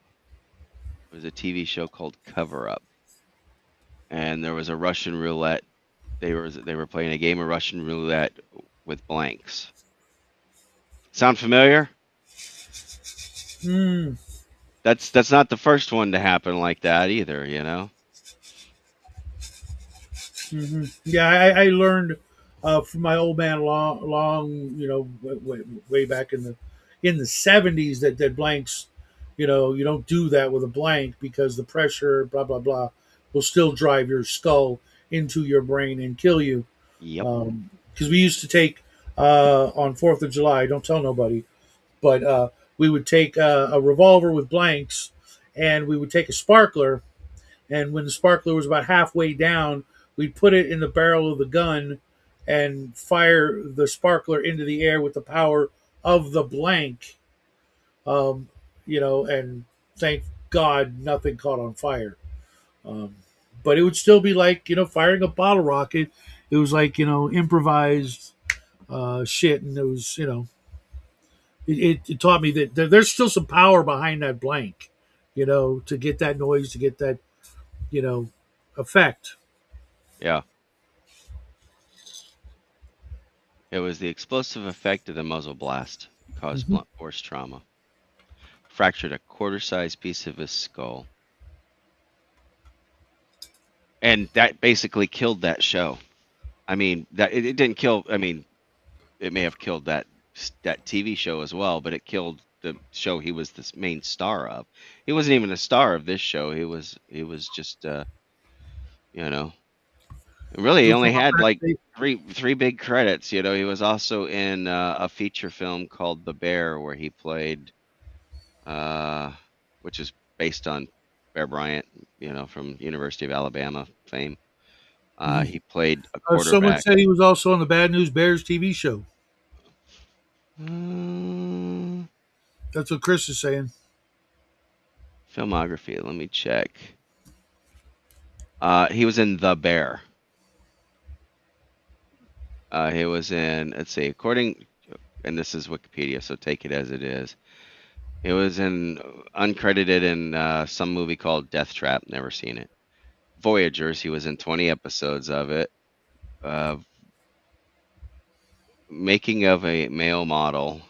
C: It was a TV show called Cover Up, and there was a Russian roulette. They were playing a game of Russian roulette with blanks. Sound familiar?
A: Mm,
C: That's not the first one to happen like that either, you know.
A: yeah, I learned from my old man long, way back in the '70s that blanks, you don't do that with a blank because the pressure, blah blah blah, will still drive your skull into your brain and kill you.
C: Yep.
A: Because we used to take on Fourth of July, don't tell nobody, but we would take a revolver with blanks, and we would take a sparkler, and when the sparkler was about halfway down, we'd put it in the barrel of the gun and fire the sparkler into the air with the power of the blank. Um, and thank God nothing caught on fire. Um, but it would still be like firing a bottle rocket. It was like improvised shit, and it was it taught me that there's still some power behind that blank, to get that noise, to get that you know effect.
C: Yeah. It was the explosive effect of the muzzle blast caused
A: Hmm.
C: blunt force trauma. Fractured a quarter-sized piece of his skull, and that basically killed that show. I mean, that it didn't kill. I mean, it may have killed that TV show as well, but it killed the show he was the main star of. He wasn't even a star of this show. He was just you know, really
A: It
C: he
A: was
C: only
A: all
C: had like
A: that-
C: three big credits. You know, he was also in a feature film called The Bear where he played uh which is based on Bear Bryant, from University of Alabama fame.
A: Mhm.
C: He played a
A: Someone
C: quarterback.
A: said he was also on the Bad News Bears TV show.
C: Mm,
A: That's what Chris is saying.
C: filmography, let me check. He was in The Bear. He was in, let's see, and this is Wikipedia, so take it as it is. He was in uncredited in some movie called Death Trap. Never seen it. Voyagers. He was in 20 episodes of it. Uh, Making of a Male Model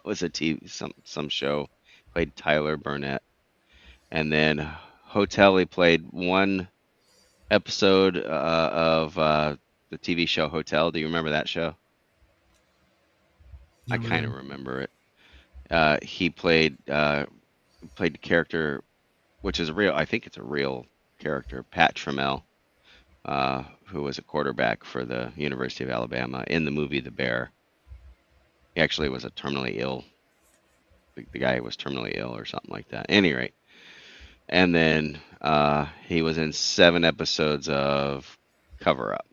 C: was a TV some show. Played Tyler Burnett, and then Hotel. He played one episode of the TV show Hotel. Do you remember that show? I
A: Not
C: kind
A: really.
C: of remember it. He played the character, which is real. I think it's a real character, Pat Trammell, who was a quarterback for the University of Alabama in the movie The Bear. He actually was a terminally ill. The guy was terminally ill or something like that. At any rate, and then he was in 7 episodes of Cover Up,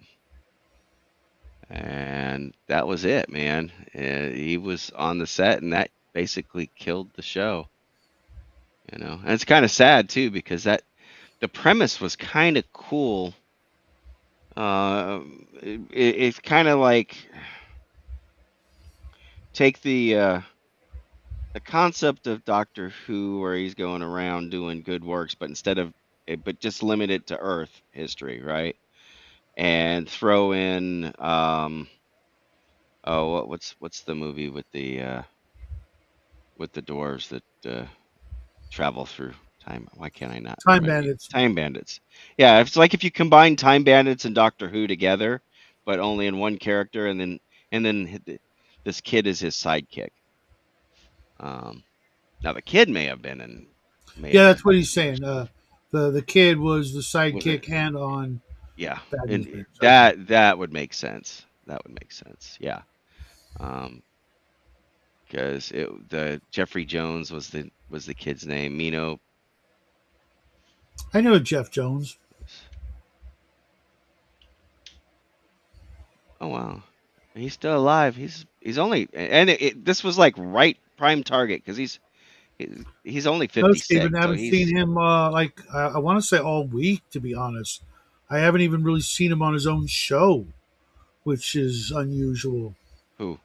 C: and that was it, man. He was on the set, and that basically killed the show. And it's kind of sad too because the premise was kind of cool. It's kind of like take the concept of Doctor Who, where he's going around doing good works, but but just limit it to Earth history, right? And throw in, oh, what's the movie with the dwarves that travel through time? Why can't I not
A: Time
C: remember?
A: Bandits.
C: Time Bandits. Yeah, it's like if you combine Time Bandits and Doctor Who together, but only in one character, and then this kid is his sidekick. Um, Now the kid may
A: Yeah,
C: have
A: that's
C: been
A: what he's
C: in the
A: saying.
C: show.
A: The kid was the
C: Was it?
A: sidekick hand on
C: Yeah,
A: Bad News
C: and
A: Bears. Okay.
C: that would make sense. That would make sense. Yeah, um, because the Jeffrey Jones was the kid's name. Mino.
A: I know Jeff Jones.
C: Oh wow, he's still alive. He's only and this was like right prime target because he's only
A: No, Stephen,
C: 56,
A: I
C: so
A: haven't
C: he's
A: seen him like I want to say all week. To be honest, I haven't even really seen him on his own show, which is unusual.
C: who?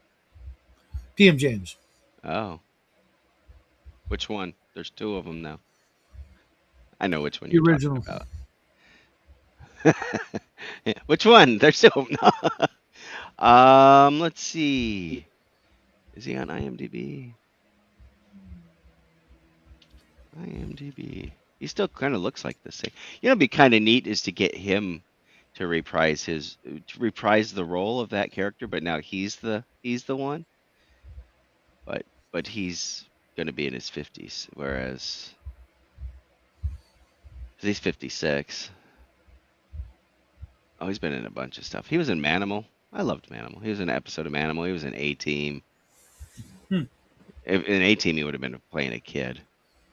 A: DM James,
C: Oh, which one? There's two of them now. I know which one
A: the
C: you're talking
A: original.
C: about. Yeah, which one? There's two of them. Let's see. Is he on IMDb? IMDb. He still kind of looks like the same. You know, it'd be kind of neat is to get him to reprise the role of that character, but now he's the one. But he's gonna be in his 50s, whereas 'cause he's 56. Oh, he's been in a bunch of stuff. He was in Manimal. I loved Manimal. He was in an episode of Manimal. He was in A Team.
A: Hmm.
C: In A Team, he would have been playing a kid,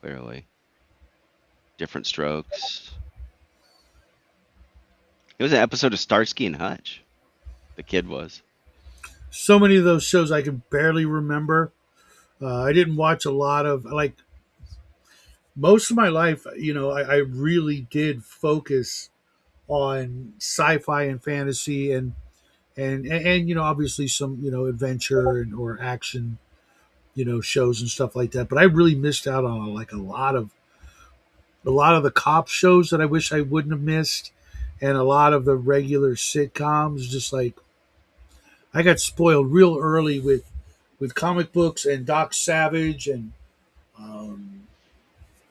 C: clearly. Different Strokes. It was an episode of Starsky and Hutch. The kid was.
A: So many of those shows I can barely remember. I didn't watch a lot of like most of my life. I really did focus on sci-fi and fantasy and obviously some adventure and or action shows and stuff like that. But I really missed out on like a lot of the cop shows that I wish I wouldn't have missed, and a lot of the regular sitcoms. Just like I got spoiled real early with comic books and Doc Savage and um,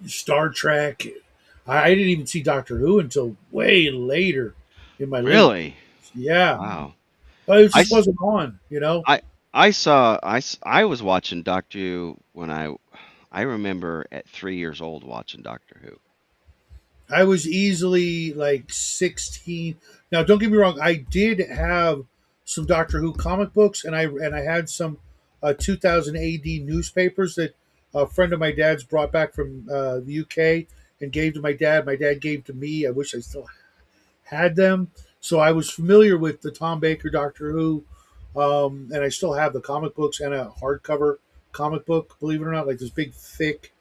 A: Star Trek. I didn't even see Doctor Who until way later in my late.
C: Really?
A: Yeah,
C: Wow.
A: but it
C: I,
A: just
C: s-
A: wasn't on.
C: I was watching Doctor Who when I remember at 3 years old watching Doctor Who.
A: I was easily like 16. Now, don't get me wrong. I did have some Doctor Who comic books, and I had some 2000 AD newspapers that a friend of my dad's brought back from the UK and gave to my dad. My dad gave to me. I wish I still had them. So I was familiar with the Tom Baker Doctor Who, and I still have the comic books and a hardcover comic book. Believe it or not, like this big, thick,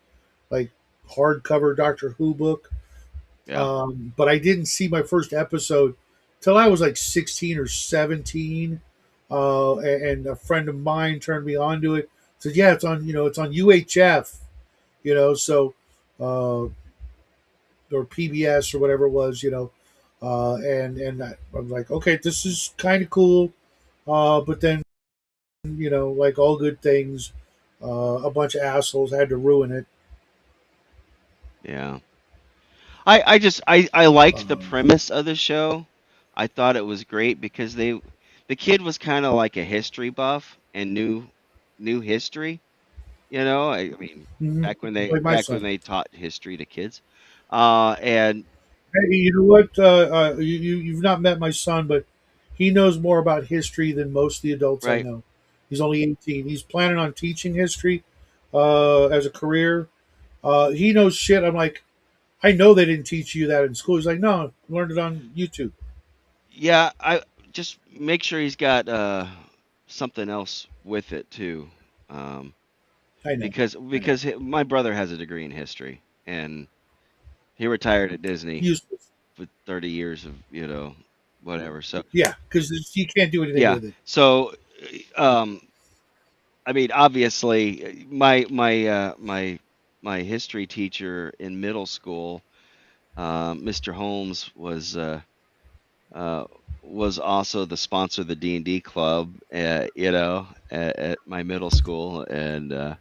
A: like hardcover Doctor Who book.
C: Yeah.
A: But I didn't see my first episode till I was like 16 or 17. And a friend of mine turned me on to it. Said, "Yeah, it's on UHF, so or PBS or whatever it was, and I'm like, okay, this is kind of cool, but then like all good things, a bunch of assholes had to ruin it.
C: Yeah. I liked the
A: Um,
C: premise of the show. I thought it was great because the kid was kind of like a history buff and knew history. I mean,
A: mhm, like my
C: back when
A: son.
C: they taught history to kids. And
A: Hey, you know what? You've not met my son, but he knows more about history than most of the adults I
C: right,
A: know. He's only 18. He's planning on teaching history as a career. He knows shit. I'm like, I know they didn't teach you that in school. He's like, no, I learned it on YouTube.
C: yeah, I just make sure he's got something else with it too. Um,
A: I know. I know.
C: my brother has a degree in history and he retired at Disney
A: Useless.
C: for 30 years of, whatever. So,
A: Yeah, because you can't do anything
C: yeah.
A: with it.
C: So, um, I mean, obviously, my history teacher in middle school, Mr. Holmes, uh, was also the sponsor of the D&D club, at my middle school, and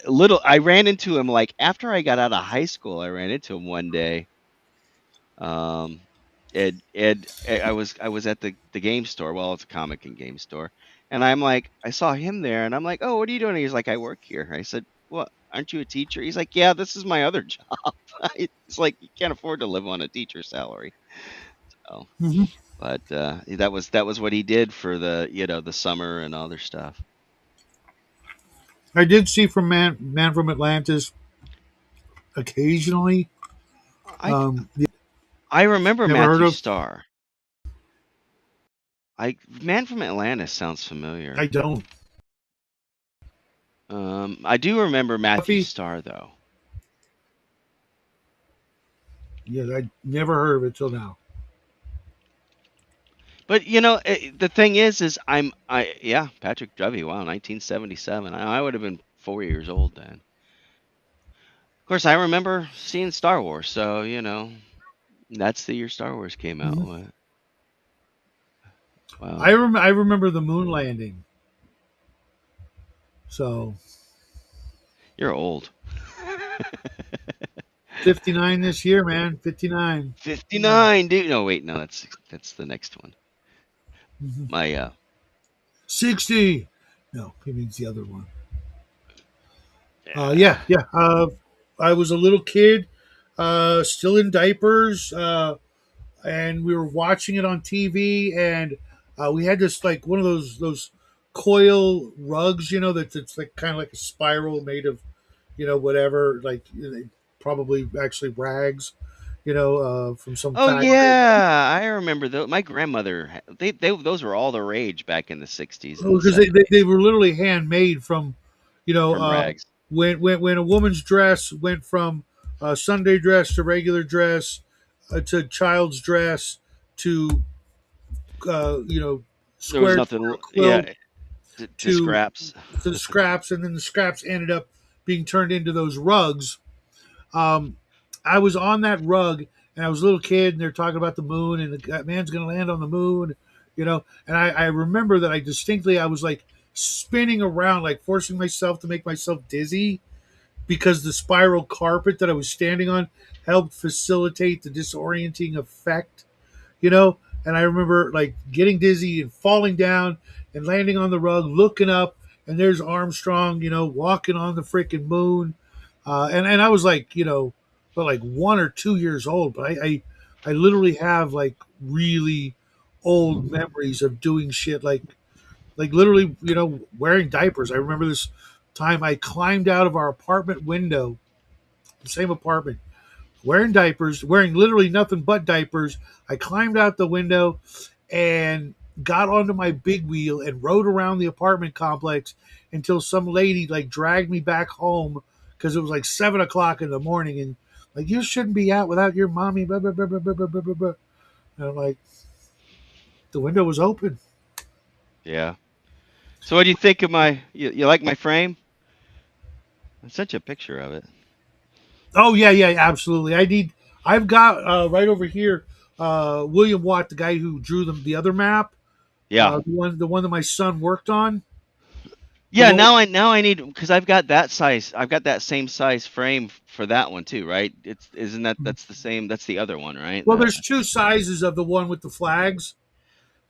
C: little I ran into him like after I got out of high school. I ran into him one day. Um, I was at the game store. Well, it's a comic and game store, and I saw him there, and I'm like, oh, what are you doing? He's like, I work here. I said, well, aren't you a teacher? He's like, yeah, this is my other job. It's like you can't afford to live on a teacher salary. So,
A: Hmm.
C: but that was what he did for the summer and other stuff.
A: I did see from Man from Atlantis occasionally.
C: I
A: Yeah,
C: I remember
A: never heard
C: Matthew
A: of.
C: Starr. Man from Atlantis sounds
A: I
C: familiar.
A: don't.
C: I do remember Matthew
A: Buffy?
C: Starr though.
A: Yeah, I never heard of it till now.
C: But the thing is yeah, Patrick Dovey. Wow, 1977. I would have been 4 years old then. Of course, I remember seeing Star Wars, so that's the year Star Wars came out.
A: Mhm.
C: Wow,
A: I remember the moon landing. So
C: you're old.
A: 59 this year, man. 59.
C: 59, dude. No, wait, no, that's the next one.
A: Mhm.
C: My
A: 60. No, he means the other one.
C: yeah.
A: Yeah, yeah. I was a little kid, still in diapers, and we were watching it on TV, and we had this like one of those coil rugs, that's like kind of like a spiral made of, whatever, like probably actually rags, from some
C: Oh
A: factory.
C: yeah, I remember those. My grandmother, they those were all the rage back in the 60s and the
A: Because
C: 70s
A: they were literally handmade from, you know,
C: from
A: uh,
C: rags.
A: when a woman's dress went from Sunday dress to regular dress to child's dress to you know
C: There was
A: square
C: nothing,
A: quilt
C: yeah, to
A: to
C: scraps.
A: the scraps, and then the scraps ended up being turned into those rugs. Um, I was on that rug, and I was a little kid, and they're talking about the moon, and the man's going to land on the moon, And I remember that I was like spinning around, like forcing myself to make myself dizzy because the spiral carpet that I was standing on helped facilitate the disorienting effect, you know. And I remember like getting dizzy and falling down and landing on the rug, looking up, and there's Armstrong, walking on the freaking moon. And I was like, but like 1 or 2 years old, but I literally have like really old memories of doing shit like literally, wearing diapers. I remember this time I climbed out of our apartment window, the same apartment, wearing diapers, wearing literally nothing but diapers. I climbed out the window and got onto my big wheel and rode around the apartment complex until some lady like dragged me back home because it was like 7 o'clock in the morning and like you shouldn't be out without your mommy. Blah, blah, blah, blah, blah, blah, blah, blah. And I'm like, the window was open.
C: Yeah. So what do you think of you like my frame? I sent you a picture of it.
A: Oh yeah, yeah, absolutely. I've got right over here William Watt, the guy who drew the other map,
C: Yeah.
A: the one that my son worked on. The
C: Yeah,
A: one
C: now I need, because I've got that size. I've got that same size frame for that one too, right? It's isn't that's the same, that's the other one, right?
A: Well, there's two sizes of the one with the flags.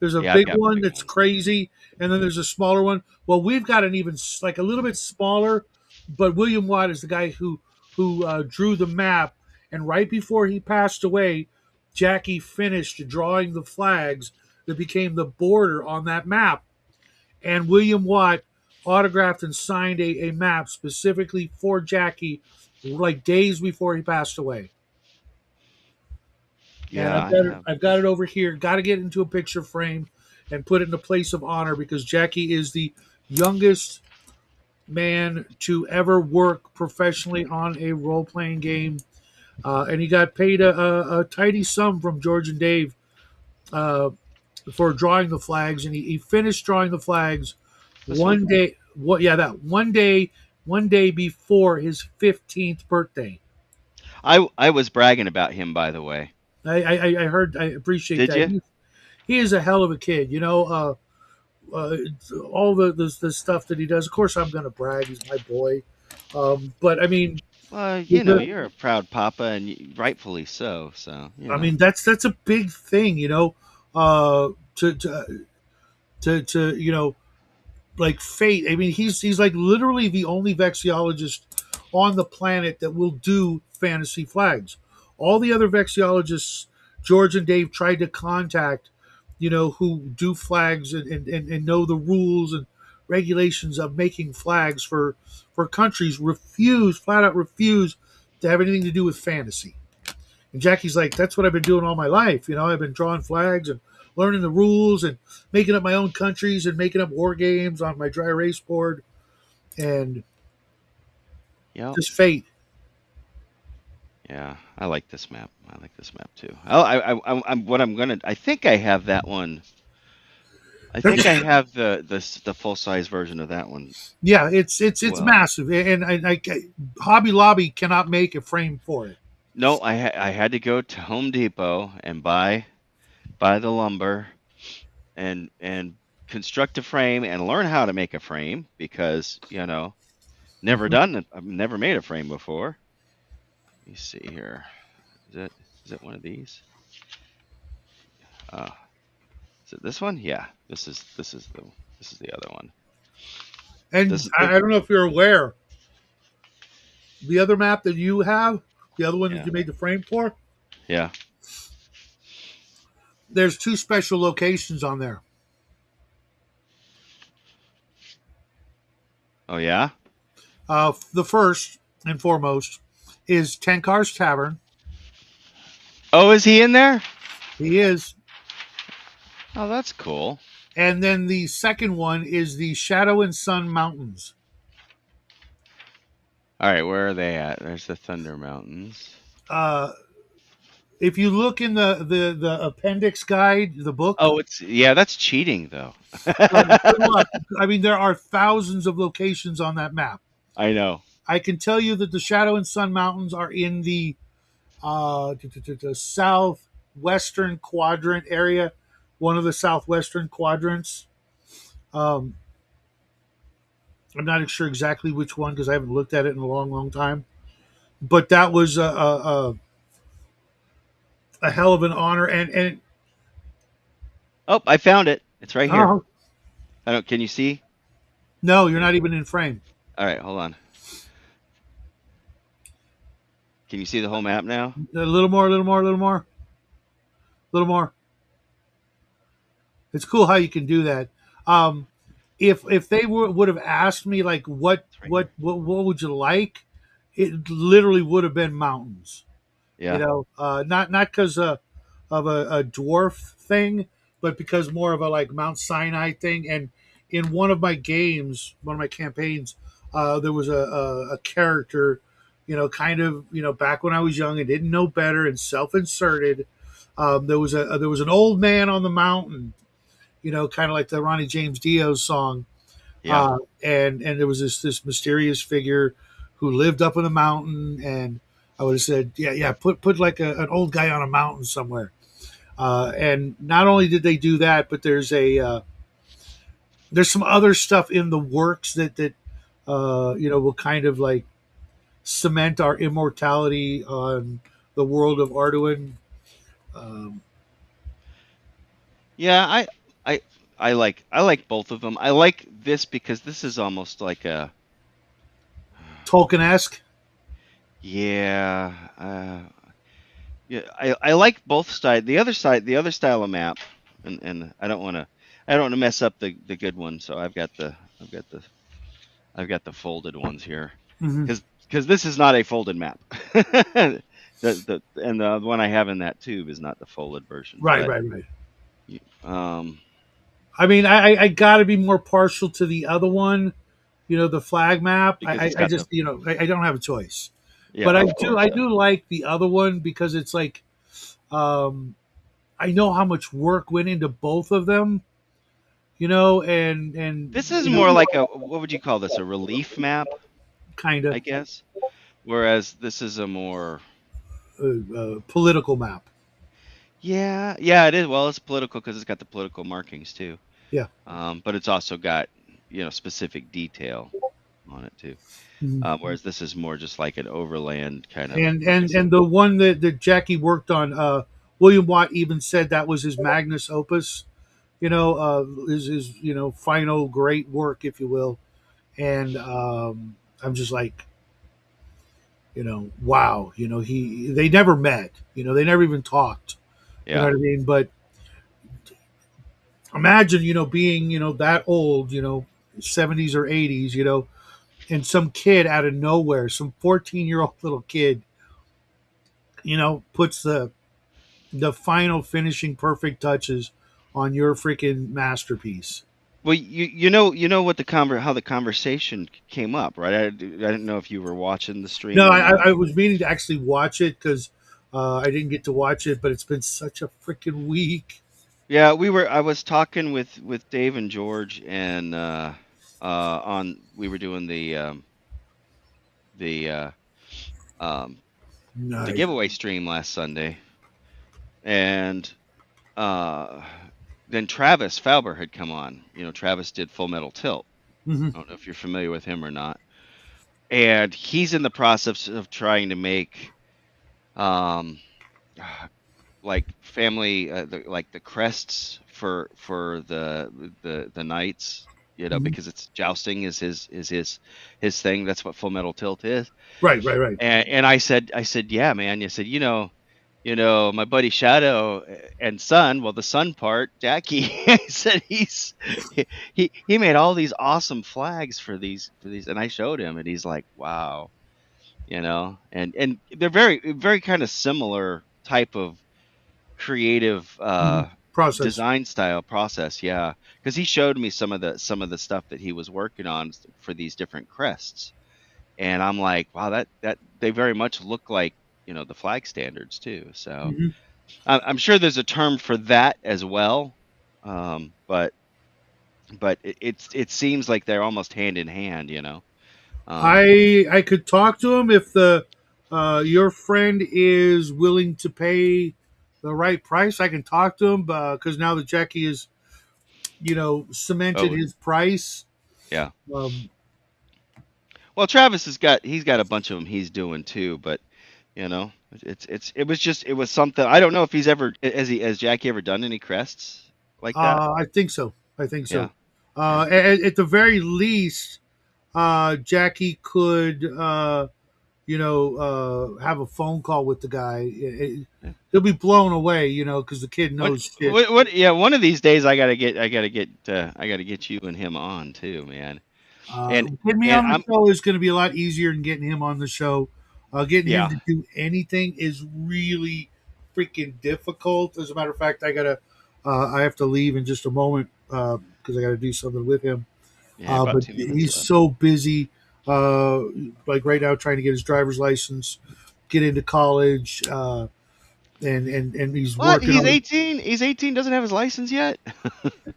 A: There's a
C: Yeah, I've
A: big
C: got
A: one
C: big
A: that's
C: ones.
A: crazy, and then there's a smaller one. Well, we've got an even like a little bit smaller, but William Watt is the guy who drew the map, and right before he passed away, Jackie finished drawing the flags that became the border on that map, and William Watt autographed and signed a map specifically for Jackie, like days before he passed away. And
C: Yeah, I have.
A: I've got it over here. Got to get into a picture frame and put it in a place of honor because Jackie is the youngest man to ever work professionally on a role playing game, and he got paid a tidy sum from George and Dave uh, for drawing the flags, and he finished drawing the flags
C: This one?
A: one day. What? Yeah, that one day before his 15th birthday.
C: I was bragging about him, by the way.
A: I heard. I appreciate
C: Did
A: that.
C: you?
A: He is a hell of a kid. All the stuff that he does. Of course, I'm going to brag. He's my boy. But I mean,
C: Well,
A: the-
C: you're a proud papa, and rightfully so. So,
A: that's a big thing. Uh, to like fate. I mean, he's like literally the only vexiologist on the planet that will do fantasy flags. All the other vexiologists, George and Dave tried to contact, who do flags and know the rules and regulations of making flags for countries, flat out refuse to have anything to do with fantasy. And Jackie's like, that's what I've been doing all my life. I've been drawing flags and learning the rules and making up my own countries and making up war games on my dry erase board and
C: Yep.
A: just fate.
C: Yeah, I like this map. I like this map too. I'm what I'm gonna. I think I have that one. I think I have the full size version of that one.
A: Yeah, it's
C: Well,
A: massive, and Hobby Lobby cannot make a frame for it.
C: no, I had to go to Home Depot and buy the lumber and construct a frame and learn how to make a frame because never
A: Mhm.
C: done it. I've never made a frame before. Let me see here. Is it is it one of these? Uh, is it this one? Yeah, this is the other one.
A: And
C: This is
A: I don't know if you're aware, the other map that you have, the other one that
C: yeah
A: you made the frame for,
C: yeah.
A: there's two special locations on there.
C: Oh yeah.
A: The first and foremost is Tenkar's Tavern.
C: Oh, is he in there?
A: He is.
C: Oh, that's cool.
A: And then the second one is the Shadow and Sun Mountains.
C: All right, where are they at? There's the Thunder Mountains.
A: Uh, if you look in the appendix guide, the book,
C: Oh, that's cheating though.
A: good luck. I mean, there are thousands of locations on that map.
C: I know.
A: I can tell you that the Shadow and Sun Mountains are in the southwestern quadrant area, one of the southwestern quadrants. Um, I'm not sure exactly which one because I haven't looked at it in a long, long time. But that was a hell of an honor. And
C: Oh, I found it. It's right here.
A: oh,
C: I don't. Can you see?
A: no, you're not even in frame.
C: All right, hold on. Can you see the whole map now?
A: A little more, a little more, a little more, a little more. It's cool how you can do that. If they would have asked me like
C: It's right here.
A: what would you like, it literally would have been mountains. You
C: Yeah.
A: know, not because of a dwarf thing, but because more of a like Mount Sinai thing. And in one of my games, one of my campaigns, there was a character, kind of, back when I was young and didn't know better and self-inserted. There was an old man on the mountain, kind of like the Ronnie James Dio song,
C: Yeah.
A: and there was this mysterious figure who lived up in the mountain, and I would have said, yeah, put like an old guy on a mountain somewhere. And not only did they do that, but there's some other stuff in the works that will kind of like cement our immortality on the world of Arduin. Um,
C: Yeah. I I like both of them. I like this because this is almost like a
A: Tolkien-esque.
C: yeah. Yeah. I like both side. The other style of map, and I don't want to mess up the good one. So I've got the folded ones here
A: Hmm.
C: because this is not a folded map. The one I have in that tube is not the folded version.
A: Right,
C: But
A: right, right.
C: um
A: I mean, I got to be more partial to the other one, the flag map.
C: because it's
A: I
C: got the
A: just, I don't have a choice.
C: yeah,
A: But
C: of course,
A: I
C: yeah.
A: do like the other one because it's like, um, I know how much work went into both of them, and
C: This is more like a what would you call this? A relief map,
A: kind
C: I
A: of
C: guess. Whereas this is a more
A: political map.
C: yeah, it is. Well, it's political because it's got the political markings too.
A: Yeah.
C: But it's also got specific detail on it too.
A: Mhm.
C: Whereas this is more just like an overland kind of,
A: And
C: like I
A: and
C: said.
A: and the one that Jackie worked on, William Watt even said that was his magnus opus. His final great work, if you will. And I'm just like, wow. They never met. They never even talked. You know
C: Yeah,
A: what I mean? But imagine, being that old, 70s or 80s, and some kid out of nowhere, some 14-year-old little kid, puts the final finishing perfect touches on your freaking masterpiece.
C: Well, you know what the how the conversation came up, right? I didn't know if you were watching the
A: No,
C: stream or not.
A: I was meaning to actually watch it because I didn't get to watch it, but it's been such a freaking week.
C: Yeah, we were. I was talking with Dave and George, and on we were doing the um the
A: Nice.
C: giveaway stream last Sunday, and uh then Travis Fauber had come on. You know, Travis did Full Metal Tilt.
A: Hmm.
C: I don't know if you're familiar with him or not. And he's in the process of trying to make um like family like the crests for the knights, you know,
A: Hmm.
C: because it's jousting is his thing. That's what Full Metal Tilt is.
A: Right, right, right.
C: And I said, yeah, man. I said, my buddy Shadow and son. Well, the son part, Jackie. I said he made all these awesome flags for these, and I showed him, and he's like, wow, and they're very kind of similar type of creative
A: Hmm. Process.
C: design style process. Yeah, because he showed me some of the stuff that he was working on for these different crests, and I'm like, wow, that they very much look like the flag standards too. So
A: Hmm.
C: I'm sure there's a term for that as well, but it seems like they're almost hand in hand. Um,
A: I could talk to him if the your friend is willing to pay the right price. I can talk to him because now that Jackie is cemented
C: oh
A: his price.
C: yeah.
A: Um,
C: Well, Travis he's got a bunch of them he's doing too, but it was something. I don't know if he's ever has Jackie ever done any crests like that.
A: I think so. I think
C: Yeah,
A: so.
C: yeah.
A: At the very least, Jackie could, have a phone call with the guy.
C: Yeah.
A: He'll be blown away, because the kid
C: What,
A: knows shit.
C: what? Yeah, one of these days I gotta get you and him on too, man. And
A: Getting me
C: and
A: on the
C: I'm
A: show is going to be a lot easier than getting him on the show. Getting him
C: yeah,
A: to do anything is really freaking difficult. As a matter of fact, I have to leave in just a moment because I got to do something with him.
C: yeah. About
A: But
C: 2 minutes
A: he's
C: left.
A: so busy, uh, like right now, trying to get his driver's license, get into college, and he's
C: What?
A: working
C: He's
A: on.
C: 18. He's 18. Doesn't have his license yet.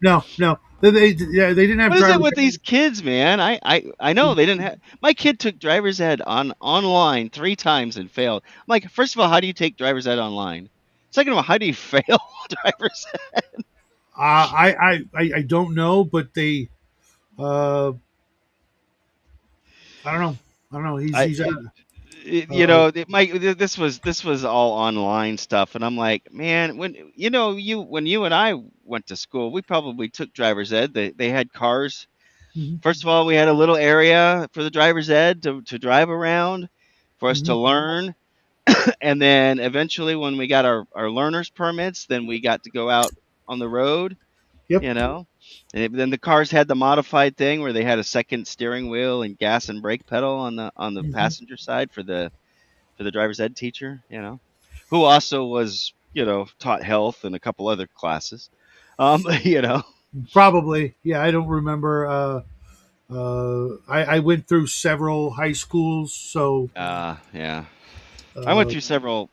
A: No, no, yeah, they didn't have
C: What is it
A: driver's.
C: with these kids, man? I know they didn't have. My kid took driver's ed online 3 times and failed. I'm like, first of all, how do you take driver's ed online? Second of all, how do you fail driver's ed?
A: I don't know, but they. Uh, I don't know. I don't know.
C: I
A: He's
C: it, it, you
A: uh,
C: know it, my this was all online stuff, and I'm like, man, when you and I went to school, we probably took driver's ed. They had cars.
A: mhm,
C: First of all, we had a little area for the driver's ed to drive around for us to
A: mhm.
C: learn. And then eventually, when we got our learner's permits, then we got to go out on the road,
A: Yep.
C: you know. Then the cars had the modified thing where they had a second steering wheel and gas and brake pedal on the
A: Mhm.
C: passenger side for the driver's ed teacher, who also was taught health and a couple other classes. you know.
A: Probably. Yeah, I don't remember. I went through several high schools, so
C: Yeah. I went
A: uh,
C: through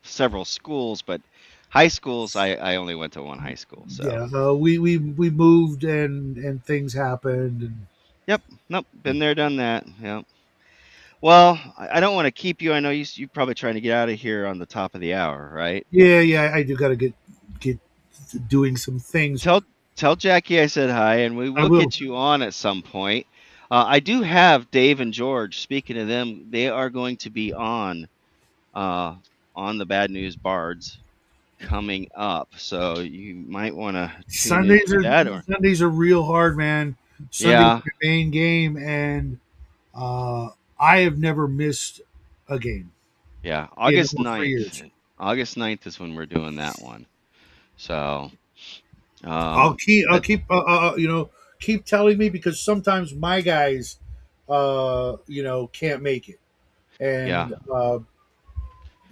C: several schools, but high schools I only went to one high school. So
A: yeah, we moved and things happened. And
C: yep, nope, been there, done that. Yep. Well, I don't want to keep you. I know you're probably trying to get out of here on the top of the hour, right?
A: yeah, yeah, I do got to get doing some things.
C: Tell tell Jackie I said hi, and we
A: I
C: will
A: will.
C: get you on at some point. I do have Dave and George. Speaking of them, they are going to be uh, on the Bad News Bards coming up, so you might want to tune in
A: Sundays
C: for
A: are
C: that. Or
A: Sundays are real hard, man. Sunday's
C: yeah,
A: my main game, and I have never missed a game
C: yeah,
A: in
C: August
A: over 3 years.
C: 9th. August 9th is when we're doing that one. So,
A: I'll
C: but
A: keep keep telling me because sometimes my guys can't make it,
C: yeah,
A: and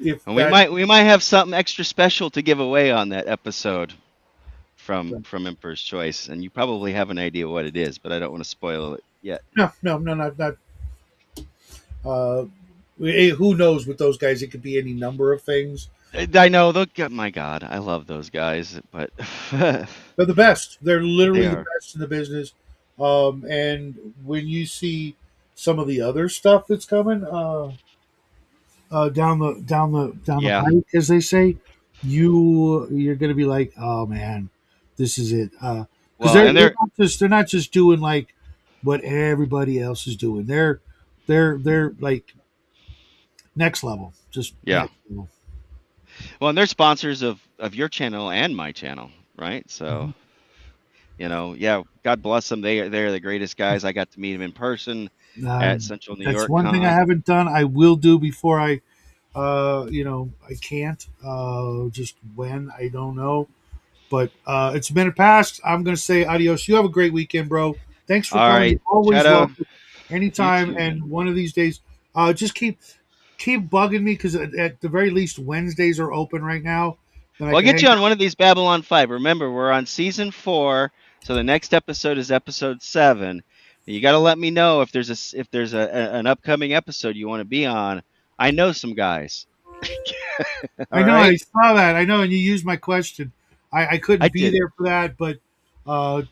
A: if
C: and we
A: that
C: might we might have something extra special to give away on that episode from Emperor's Choice, and you probably have an idea what it is, but I don't want to spoil it yet.
A: No, no, no, not. Uh, who knows with those guys? It could be any number of things.
C: I know. My God, I love those guys, but
A: They're the best. They're
C: they
A: literally the
C: are.
A: best in the business. And when you see some of the other stuff that's coming down the
C: Yeah.
A: pike, as they say, you're going to be like, oh man, this is it. Because
C: Well, and
A: they're not just doing like what everybody else is doing. They're like next level, just
C: yeah.
A: next level.
C: Well, and they're sponsors of your channel and my channel, right? So,
A: Mhm.
C: yeah, God bless them. They're the greatest guys. I got to meet them in person
A: Uh,
C: at Central New
A: that's
C: York
A: one thing I
C: Con.
A: haven't done. I will do before I can't. Just when I don't know. But it's a minute past. I'm gonna say adios. You have a great weekend, bro. Thanks for
C: All
A: coming.
C: right,
A: You're always
C: Shadow.
A: welcome,
C: You
A: anytime.
C: too, man.
A: And one of these days, just keep bugging me because at the very least Wednesdays are open right now. Then I
C: Well, I'll
A: can
C: get
A: hang
C: you on
A: out.
C: one of these Babylon 5. Remember, we're on season 4, so the next episode is episode 7. You got to let me know if there's an upcoming episode you want to be on. I know some guys.
A: I
C: All
A: know.
C: right?
A: I saw that. I know, and you used my question. I
C: I
A: couldn't be
C: did.
A: there for that, but uh,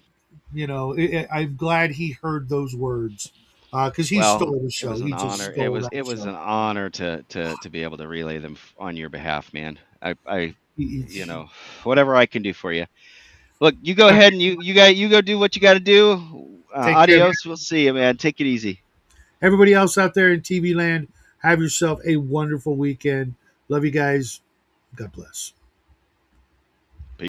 A: I'm glad he heard those words because he
C: Well,
A: stole the
C: it
A: show.
C: was an
A: He just
C: honor. It
A: stole
C: was
A: that
C: it was
A: show.
C: an honor to be able to relay them on your behalf, man. I
A: He-
C: you know, whatever I can do for you. Look, you go
A: he-
C: ahead and you go do what you got to do.
A: Take care, man.
C: Adios. We'll see you, man. Take it easy.
A: Everybody else out there in TV land, have yourself a wonderful weekend. Love you guys. God bless.